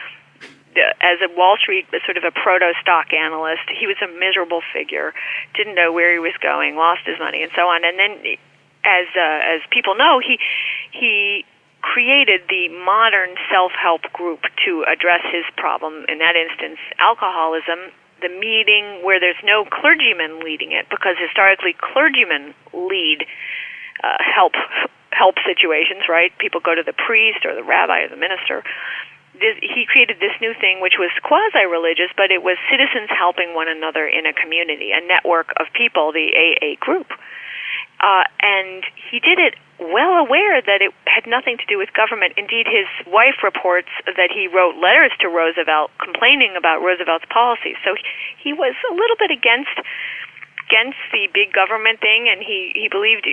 as a Wall Street, sort of a proto-stock analyst. He was a miserable figure, didn't know where he was going, lost his money, and so on. And then, as people know, he created the modern self-help group to address his problem, in that instance, alcoholism, the meeting where there's no clergyman leading it, because historically clergymen lead help situations, right? People go to the priest or the rabbi or the minister. He created this new thing, which was quasi-religious, but it was citizens helping one another in a community, a network of people, the AA group. And he did it well aware that it had nothing to do with government. Indeed, his wife reports that he wrote letters to Roosevelt complaining about Roosevelt's policies. So he was a little bit against the big government thing, and he believed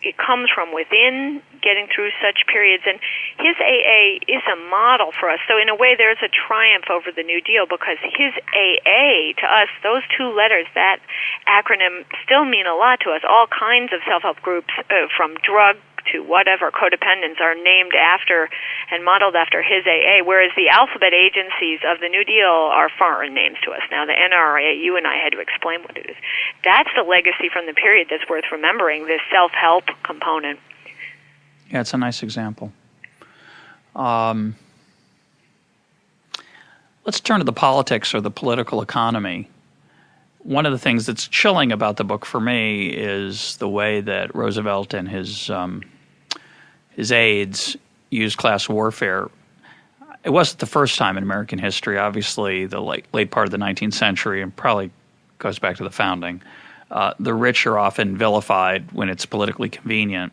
it comes from within, getting through such periods. And his AA is a model for us. So in a way, there's a triumph over the New Deal, because his AA, to us, those two letters, that acronym, still mean a lot to us. All kinds of self-help groups, from drug to whatever codependents are named after and modeled after his AA, whereas the alphabet agencies of the New Deal are foreign names to us. Now, the NRA, you and I had to explain what it is. That's the legacy from the period that's worth remembering, this self-help component. Yeah, it's a nice example. Let's turn to the politics or the political economy. One of the things that's chilling about the book for me is the way that Roosevelt and his aides used class warfare. It wasn't the first time in American history. Obviously, the late part of the 19th century, and probably goes back to the founding, the rich are often vilified when it's politically convenient.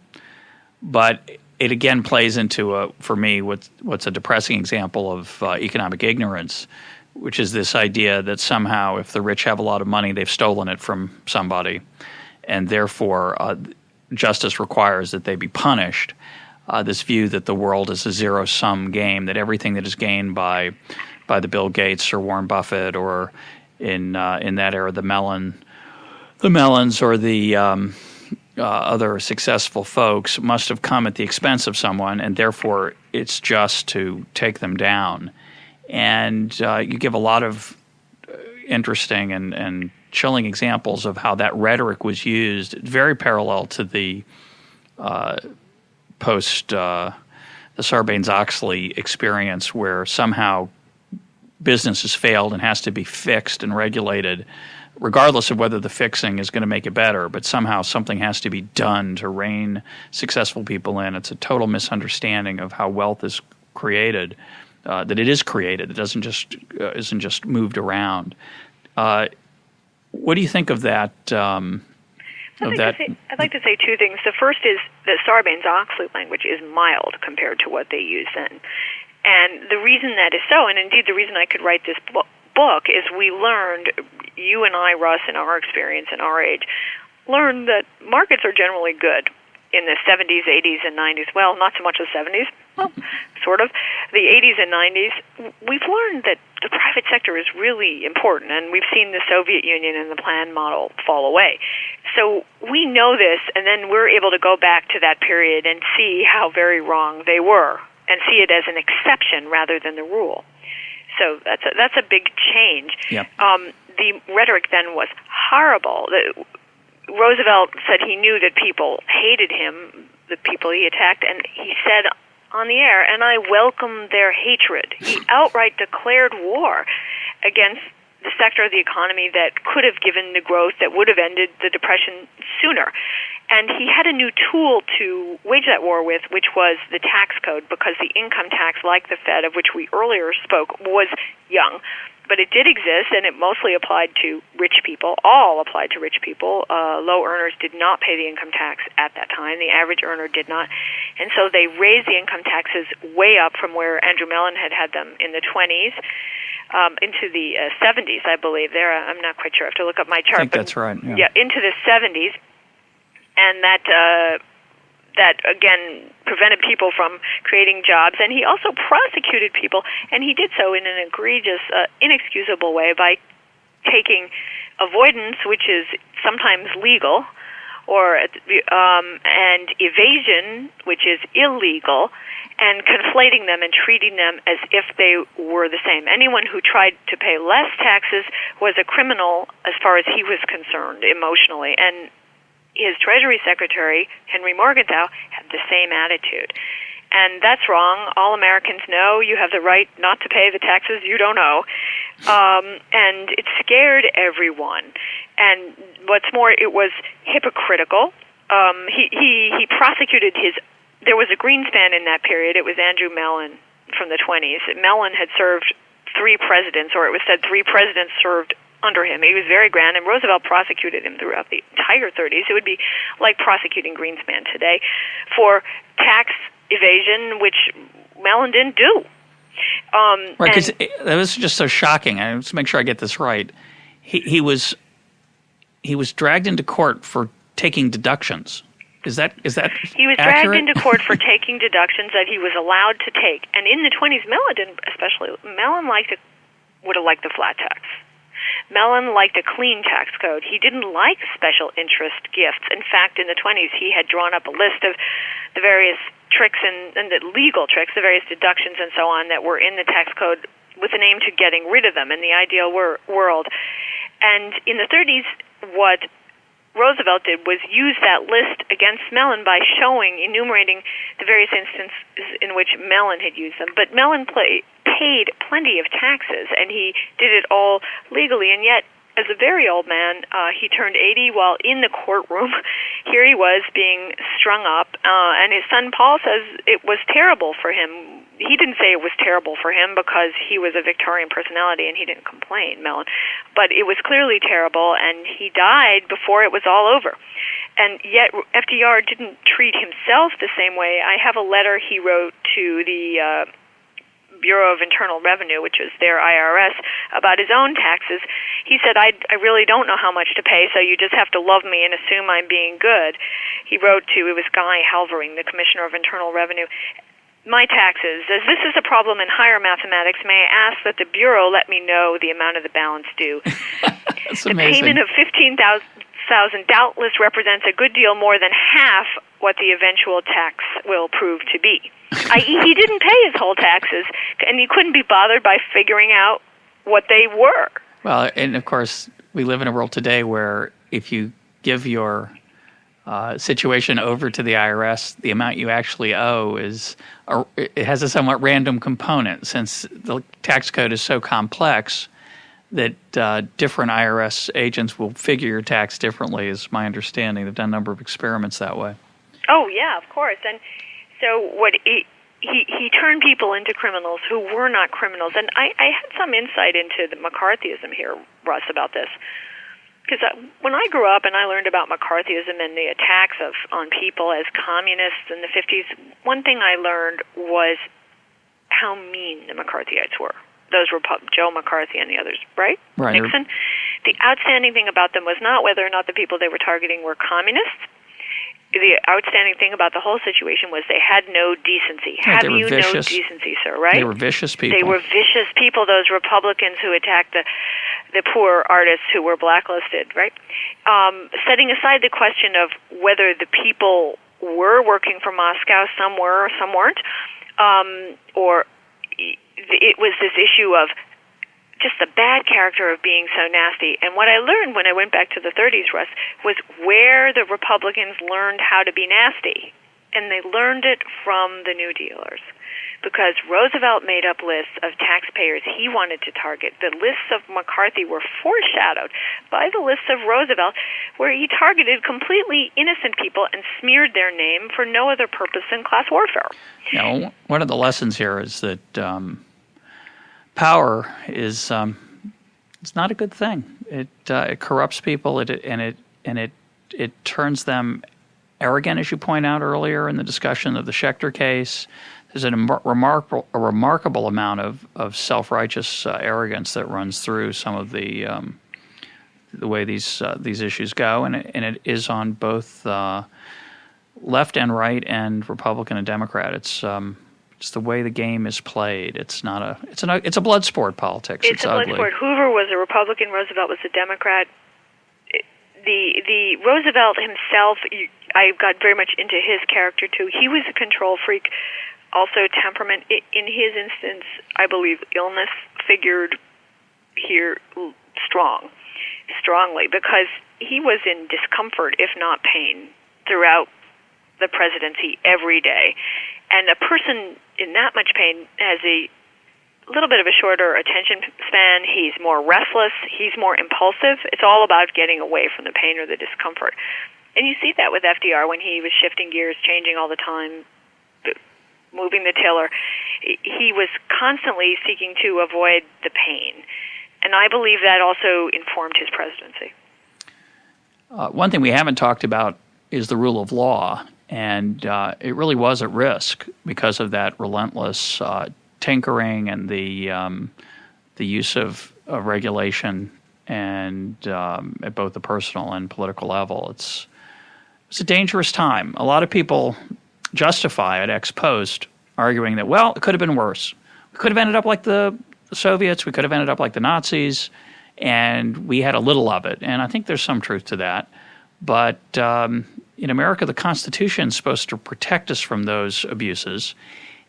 But it again plays into, for me, what's a depressing example of economic ignorance, which is this idea that somehow if the rich have a lot of money, they've stolen it from somebody, and therefore justice requires that they be punished. This view that the world is a zero-sum game, that everything that is gained by the Bill Gates or Warren Buffett or in that era the Mellons or the other successful folks must have come at the expense of someone, and therefore it's just to take them down. And you give a lot of interesting and chilling examples of how that rhetoric was used, very parallel to the post the Sarbanes-Oxley experience, where somehow business has failed and has to be fixed and regulated, regardless of whether the fixing is going to make it better, but somehow something has to be done to rein successful people in. It's a total misunderstanding of how wealth is created, that it is created. It isn't just moved around. What do you think of that? I'd like to say two things. The first is that Sarbanes-Oxley language is mild compared to what they use then. And the reason that is so, and indeed the reason I could write this book, is we learned, you and I, Russ, in our experience in our age, learned that markets are generally good in the 70s, 80s, and 90s. Well, not so much the 70s, well, sort of. The 80s and 90s, we've learned that the private sector is really important, and we've seen the Soviet Union and the plan model fall away. So we know this, and then we're able to go back to that period and see how very wrong they were, and see it as an exception rather than the rule. So that's a big change. Yep. The rhetoric then was horrible. Roosevelt said he knew that people hated him, the people he attacked, and he said on the air, and I welcome their hatred. He outright declared war against the sector of the economy that could have given the growth that would have ended the Depression sooner. And he had a new tool to wage that war with, which was the tax code, because the income tax, like the Fed, of which we earlier spoke, was young. But it did exist, and it mostly applied to rich people. All applied to rich people. Low earners did not pay the income tax at that time. The average earner did not. And so they raised the income taxes way up from where Andrew Mellon had them in the 20s. Into the 70s, I believe. There, I'm not quite sure. I have to look up my chart. I think that's right. Yeah, into the 70s, and that again prevented people from creating jobs. And he also prosecuted people, and he did so in an egregious, inexcusable way by taking avoidance, which is sometimes legal, or and evasion, which is illegal, and conflating them and treating them as if they were the same. Anyone who tried to pay less taxes was a criminal as far as he was concerned emotionally. And his Treasury Secretary, Henry Morgenthau, had the same attitude. And that's wrong. All Americans know you have the right not to pay the taxes you don't owe. And it scared everyone. And what's more, it was hypocritical. He prosecuted his... There was a Greenspan in that period. It was Andrew Mellon from the 20s. Mellon had served 3 presidents, or it was said 3 presidents served under him. He was very grand, and Roosevelt prosecuted him throughout the entire 30s. It would be like prosecuting Greenspan today for tax evasion, which Mellon didn't do. Right, because that was just so shocking. I just make sure I get this right. He was dragged into court for taking deductions. Is that He was accurate? dragged into court for taking deductions that he was allowed to take. And in the 20s, Mellon would have liked the flat tax. Mellon liked a clean tax code. He didn't like special interest gifts. In fact, in the 1920s, he had drawn up a list of the various tricks and the legal tricks, the various deductions and so on that were in the tax code with an aim to getting rid of them in the ideal world. And in the 30s, what Roosevelt did was use that list against Mellon by enumerating the various instances in which Mellon had used them. But Mellon paid plenty of taxes, and he did it all legally, and yet, as a very old man, he turned 80 while in the courtroom. Here he was being strung up, and his son Paul says it was terrible for him. He didn't say it was terrible for him because he was a Victorian personality and he didn't complain, Mellon. But it was clearly terrible, and he died before it was all over. And yet FDR didn't treat himself the same way. I have a letter he wrote to the Bureau of Internal Revenue, which is their IRS, about his own taxes. He said, I really don't know how much to pay, so you just have to love me and assume I'm being good. He wrote to, it was Guy Halvering, the Commissioner of Internal Revenue, my taxes, as this is a problem in higher mathematics, may I ask that the Bureau let me know the amount of the balance due. That's the amazing. payment of $15,000 doubtless represents a good deal more than half what the eventual tax will prove to be. I.e., he didn't pay his whole taxes, and he couldn't be bothered by figuring out what they were. Well, and of course, we live in a world today where if you give your situation over to the IRS, the amount you actually owe it has a somewhat random component, since the tax code is so complex that different IRS agents will figure your tax differently, is my understanding. They've done a number of experiments that way. Oh, yeah, of course. And so what he turned people into criminals who were not criminals. And I had some insight into the McCarthyism here, Russ, about this. Because when I grew up and I learned about McCarthyism and the attacks on people as communists in the 50s, one thing I learned was how mean the McCarthyites were. Those were Joe McCarthy and the others, right? Nixon. The outstanding thing about them was not whether or not the people they were targeting were communists. The outstanding thing about the whole situation was they had no decency. Yeah, Have you no decency, sir, right? They were vicious people. They were vicious people, those Republicans who attacked the poor artists who were blacklisted, right? Setting aside the question of whether the people were working for Moscow, some were, some weren't, or it was this issue of just the bad character of being so nasty. And what I learned when I went back to the 30s, Russ, was where the Republicans learned how to be nasty. And they learned it from the New Dealers. Because Roosevelt made up lists of taxpayers he wanted to target. The lists of McCarthy were foreshadowed by the lists of Roosevelt, where he targeted completely innocent people and smeared their name for no other purpose than class warfare. Now, one of the lessons here is that power is it's not a good thing. It corrupts people. It turns them arrogant, as you point out earlier in the discussion of the Schechter case. There's a remarkable amount of self-righteous arrogance that runs through some of the way these issues go, and it is on both left and right, and Republican and Democrat. It's the way the game is played. It's a blood sport, politics. It's a blood ugly. sport. Hoover was a Republican. Roosevelt was a Democrat. The Roosevelt himself, I got very much into his character too. He was a control freak. Also, temperament. In his instance, I believe illness figured here strongly, because he was in discomfort, if not pain, throughout the presidency every day. And a person in that much pain has a little bit of a shorter attention span. He's more restless. He's more impulsive. It's all about getting away from the pain or the discomfort. And you see that with FDR when he was shifting gears, changing all the time, moving the tiller. He was constantly seeking to avoid the pain. And I believe that also informed his presidency. One thing we haven't talked about is the rule of law. And it really was at risk because of that relentless tinkering and the use of regulation, and at both the personal and political level. It's a dangerous time. A lot of people justify it ex post, arguing that, well, it could have been worse. We could have ended up like the Soviets. We could have ended up like the Nazis. and we had a little of it. And I think there's some truth to that. But in America, the Constitution is supposed to protect us from those abuses,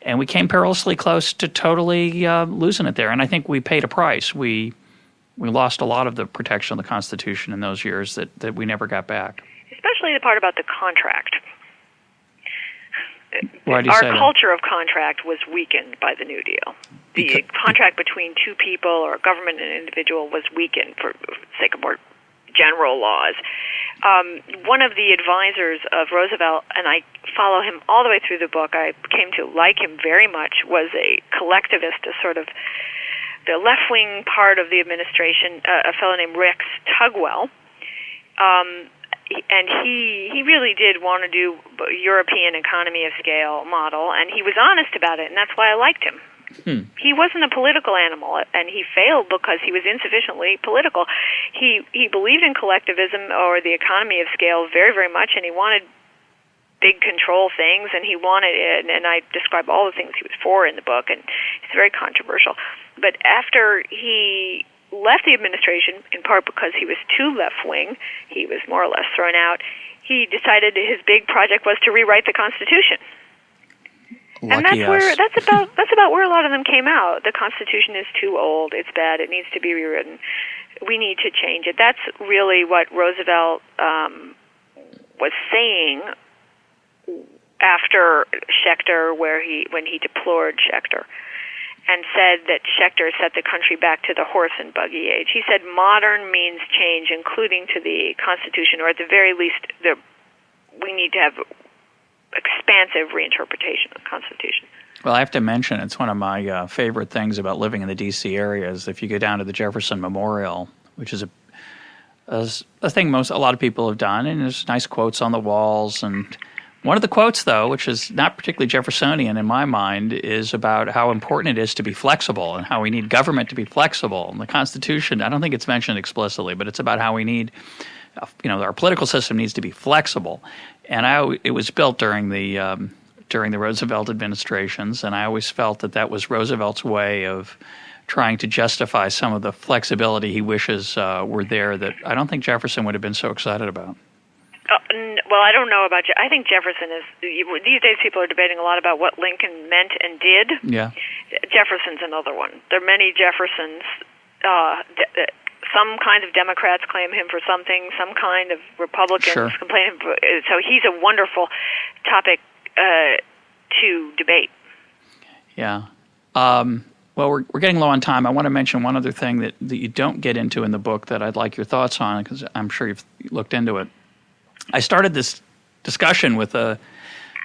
and we came perilously close to totally losing it there. And I think we paid a price. We lost a lot of the protection of the Constitution in those years that we never got back. Especially the part about the contract. Why do you say that? Our culture of contract was weakened by the New Deal. The contract between two people or a government and an individual was weakened for the sake of more general laws. One of the advisors of Roosevelt, and I follow him all the way through the book, I came to like him very much, was a collectivist, a sort of the left-wing part of the administration, a fellow named Rex Tugwell. And he really did want to do European economy of scale model, and he was honest about it, and that's why I liked him. He wasn't a political animal, and he failed because he was insufficiently political. He believed in collectivism or the economy of scale very, very much, and he wanted big control things, and he wanted it, and I describe all the things he was for in the book, and it's very controversial. But after he left the administration, in part because he was too left-wing, he was more or less thrown out, he decided his big project was to rewrite the Constitution. Lucky and that's about where a lot of them came out. The Constitution is too old, it's bad, it needs to be rewritten. We need to change it. That's really what Roosevelt was saying after Schechter, when he deplored Schechter, and said that Schechter set the country back to the horse and buggy age. He said modern means change, including to the Constitution, or at the very least, we need to have expansive reinterpretation of the Constitution. Well, I have to mention, it's one of my favorite things about living in the D.C. area is if you go down to the Jefferson Memorial, which is a thing a lot of people have done, and there's nice quotes on the walls. And one of the quotes, though, which is not particularly Jeffersonian in my mind, is about how important it is to be flexible and how we need government to be flexible. And the Constitution, I don't think it's mentioned explicitly, but it's about how we need, our political system needs to be flexible. And it was built during the Roosevelt administrations, and I always felt that was Roosevelt's way of trying to justify some of the flexibility he wishes were there that I don't think Jefferson would have been so excited about. Well, I don't know about I think Jefferson is. These days, people are debating a lot about what Lincoln meant and did. Yeah, Jefferson's another one. There are many Jeffersons. Some kind of Democrats claim him for something. Some kind of Republicans complain him for. So he's a wonderful topic to debate. Yeah. Well, we're getting low on time. I want to mention one other thing that you don't get into in the book that I'd like your thoughts on, because I'm sure you've looked into it. I started this discussion with a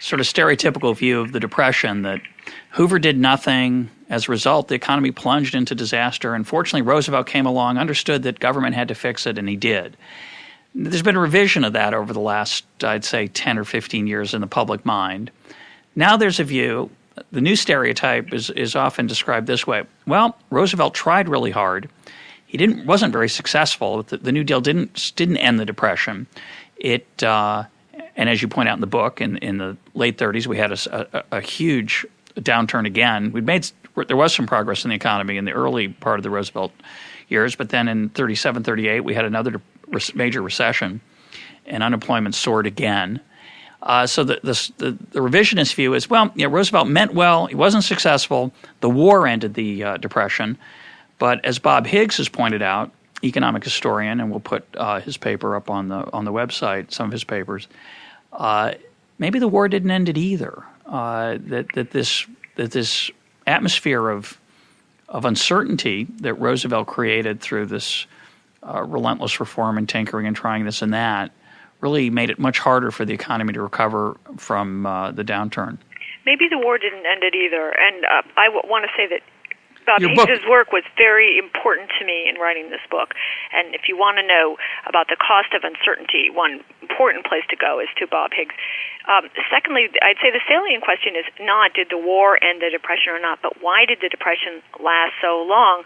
sort of stereotypical view of the Depression, that Hoover did nothing. As a result, the economy plunged into disaster. And fortunately, Roosevelt came along, understood that government had to fix it, and he did. There's been a revision of that over the last, I'd say, 10 or 15 years in the public mind. Now there's a view, the new stereotype is often described this way. Well, Roosevelt tried really hard. He wasn't very successful. The New Deal didn't end the Depression. And as you point out in the book, in the late 30s, we had a huge downturn again. There was some progress in the economy in the early part of the Roosevelt years, but then in 37, 38, we had another major recession, and unemployment soared again. So the revisionist view is, Roosevelt meant well. He wasn't successful. The war ended the Depression. But as Bob Higgs has pointed out, economic historian, and we'll put his paper up on the website, some of his papers, maybe the war didn't end it either. That this atmosphere of uncertainty that Roosevelt created through this relentless reform and tinkering and trying this and that really made it much harder for the economy to recover from the downturn. Maybe the war didn't end it either. And I want to say that Bob Higgs' work was very important to me in writing this book. And if you want to know about the cost of uncertainty, one important place to go is to Bob Higgs. Secondly, I'd say the salient question is not did the war end the Depression or not, but why did the Depression last so long?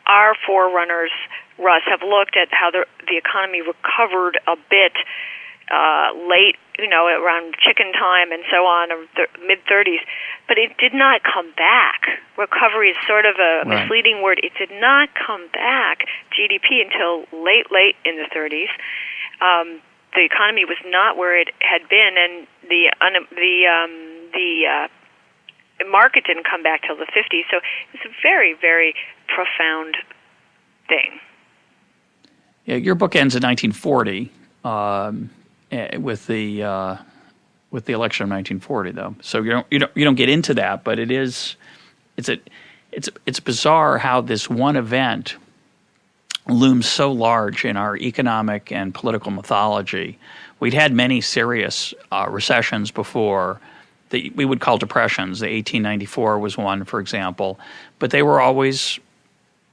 Our forerunners, Russ, have looked at how the economy recovered a bit late, around chicken time and so on, or mid-30s, but it did not come back. Recovery is sort of a misleading word. It did not come back, GDP, until late in the 30s. The economy was not where it had been, and the market didn't come back till the 50s. So it's a very, very profound thing. Yeah, your book ends in 1940 with the election of 1940, though. So you don't get into that, but it's bizarre how this one event looms so large in our economic and political mythology. We'd had many serious recessions before that we would call depressions. The 1894 was one, for example, but they were always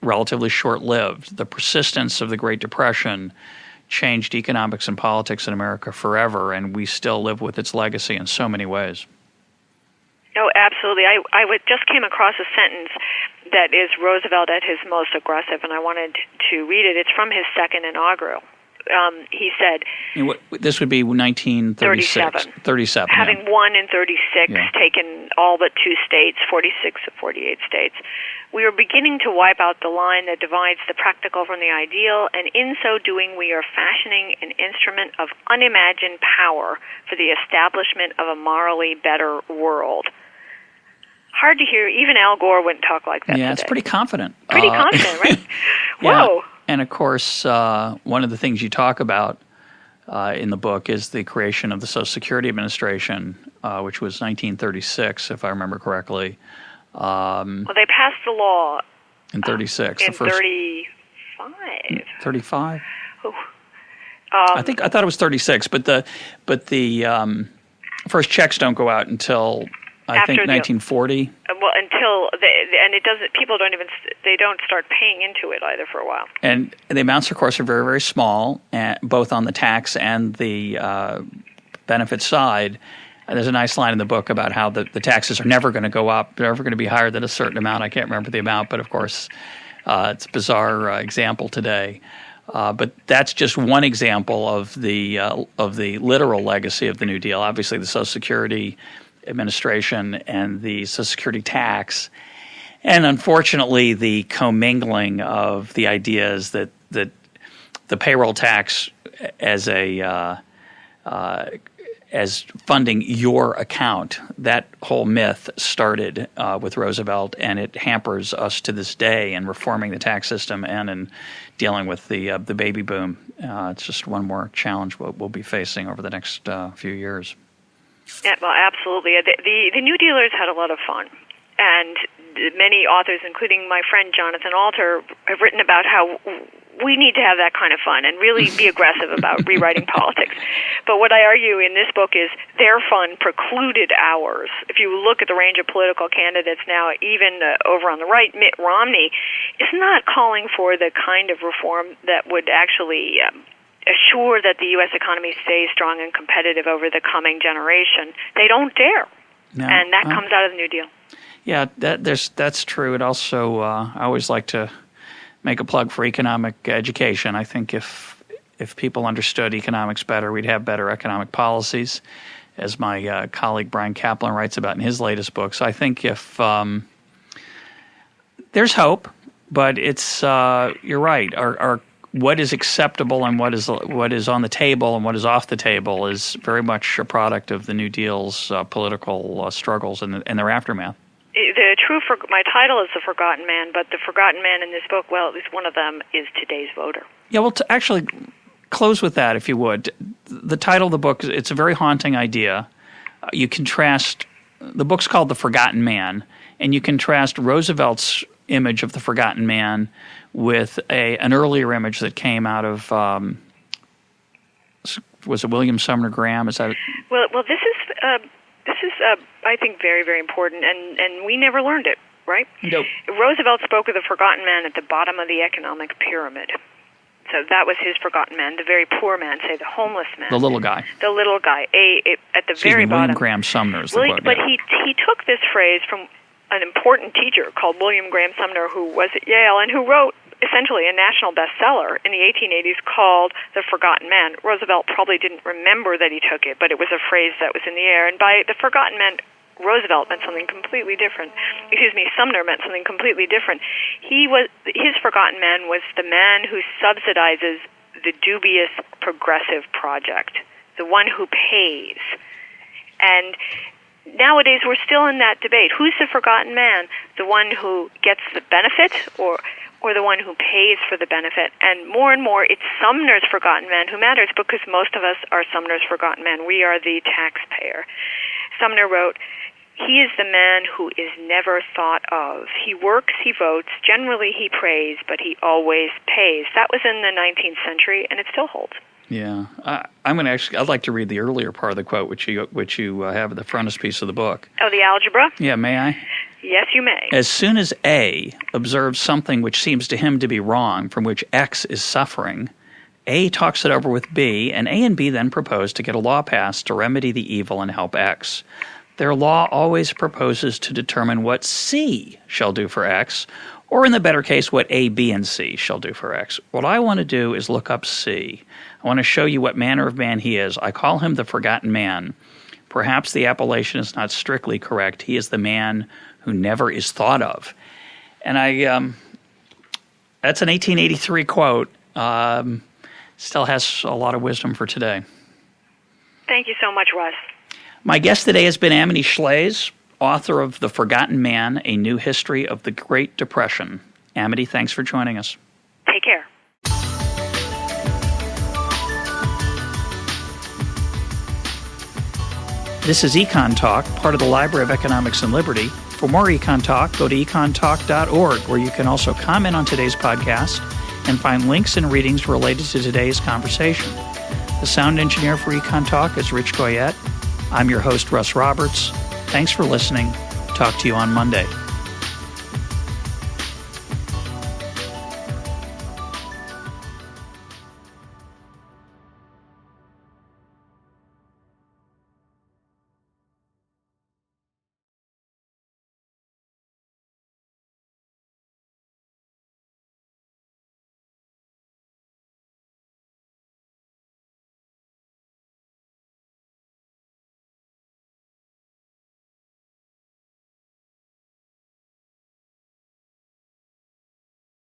relatively short-lived. The persistence of the Great Depression changed economics and politics in America forever, and we still live with its legacy in so many ways. Oh, absolutely. I just came across a sentence that is Roosevelt at his most aggressive, and I wanted to read it. It's from his second inaugural. He said... This would be 1936. 37. Having won in 36, taken all but 2 states, 46 of 48 states, we are beginning to wipe out the line that divides the practical from the ideal, and in so doing we are fashioning an instrument of unimagined power for the establishment of a morally better world. Hard to hear. Even Al Gore wouldn't talk like that today. It's pretty confident. Pretty confident, right? Whoa. And, of course, one of the things you talk about in the book is the creation of the Social Security Administration, which was 1936, if I remember correctly. Well, they passed the law in 36. In 35. 35? Oh. I thought it was 36, but the first checks don't go out until I think 1940. Well, people don't start paying into it either for a while. And the amounts, of course, are very, very small, both on the tax and the benefit side. There's a nice line in the book about how the taxes are never going to go up. They're never going to be higher than a certain amount. I can't remember the amount, but of course, it's a bizarre example today. But that's just one example of the literal legacy of the New Deal. Obviously, the Social Security Administration and the Social Security tax, and unfortunately, the commingling of the ideas that the payroll tax as as funding your account. That whole myth started with Roosevelt, and it hampers us to this day in reforming the tax system and in dealing with the baby boom. It's just one more challenge we'll be facing over the next few years. Yeah, well, absolutely. The New Dealers had a lot of fun, and many authors, including my friend Jonathan Alter, have written about how we need to have that kind of fun and really be aggressive about rewriting politics. But what I argue in this book is their fun precluded ours. If you look at the range of political candidates now, even over on the right, Mitt Romney is not calling for the kind of reform that would actually assure that the U.S. economy stays strong and competitive over the coming generation. They don't dare. No, and that comes out of the New Deal. Yeah, that's true. It also, I always like to make a plug for economic education. I think if people understood economics better, we'd have better economic policies, as my colleague Brian Kaplan writes about in his latest book. So I think if there's hope, but it's you're right. Our what is acceptable and what is on the table and what is off the table is very much a product of the New Deal's political struggles and their aftermath. My title is The Forgotten Man, but the forgotten man in this book, well, at least one of them is today's voter. Yeah, well, to actually close with that, if you would. The title of the book, it's a very haunting idea. You contrast, the book's called The Forgotten Man, and you contrast Roosevelt's image of the forgotten man with an earlier image that came out of, was it William Sumner Graham? Is that? Well, this is I think, very, very important, and we never learned it, right? Nope. Roosevelt spoke of the forgotten man at the bottom of the economic pyramid. So that was his forgotten man, the very poor man, say the homeless man. The little guy. The little guy, at the very bottom. William Graham Sumner is the quote. But he took this phrase from an important teacher called William Graham Sumner, who was at Yale and who wrote essentially a national bestseller in the 1880s called The Forgotten Man. Roosevelt probably didn't remember that he took it, but it was a phrase that was in the air. And by The Forgotten Man, Roosevelt meant something completely different. Sumner meant something completely different. His Forgotten Man was the man who subsidizes the dubious progressive project, the one who pays. And nowadays we're still in that debate. Who's the forgotten man? The one who gets the benefit or the one who pays for the benefit? And more, it's Sumner's forgotten man who matters, because most of us are Sumner's forgotten man. We are the taxpayer. Sumner wrote, "He is the man who is never thought of. He works, he votes, generally he prays, but he always pays." That was in the 19th century, and it still holds. Yeah. I'd like to read the earlier part of the quote, which you have at the frontispiece of the book. Oh, the algebra? Yeah, may I? Yes, you may. "As soon as A observes something which seems to him to be wrong, from which X is suffering, A talks it over with B, and A and B then propose to get a law passed to remedy the evil and help X. Their law always proposes to determine what C shall do for X, or in the better case, what A, B, and C shall do for X. What I want to do is look up C. I want to show you what manner of man he is. I call him the forgotten man. Perhaps the appellation is not strictly correct. He is the man who never is thought of." And that's an 1883 quote. Still has a lot of wisdom for today. Thank you so much, Russ. My guest today has been Amity Shlaes, author of The Forgotten Man, A New History of the Great Depression. Amity, thanks for joining us. Take care. This is EconTalk, part of the Library of Economics and Liberty. For more EconTalk, go to econtalk.org, where you can also comment on today's podcast and find links and readings related to today's conversation. The sound engineer for EconTalk is Rich Goyette. I'm your host, Russ Roberts. Thanks for listening. Talk to you on Monday.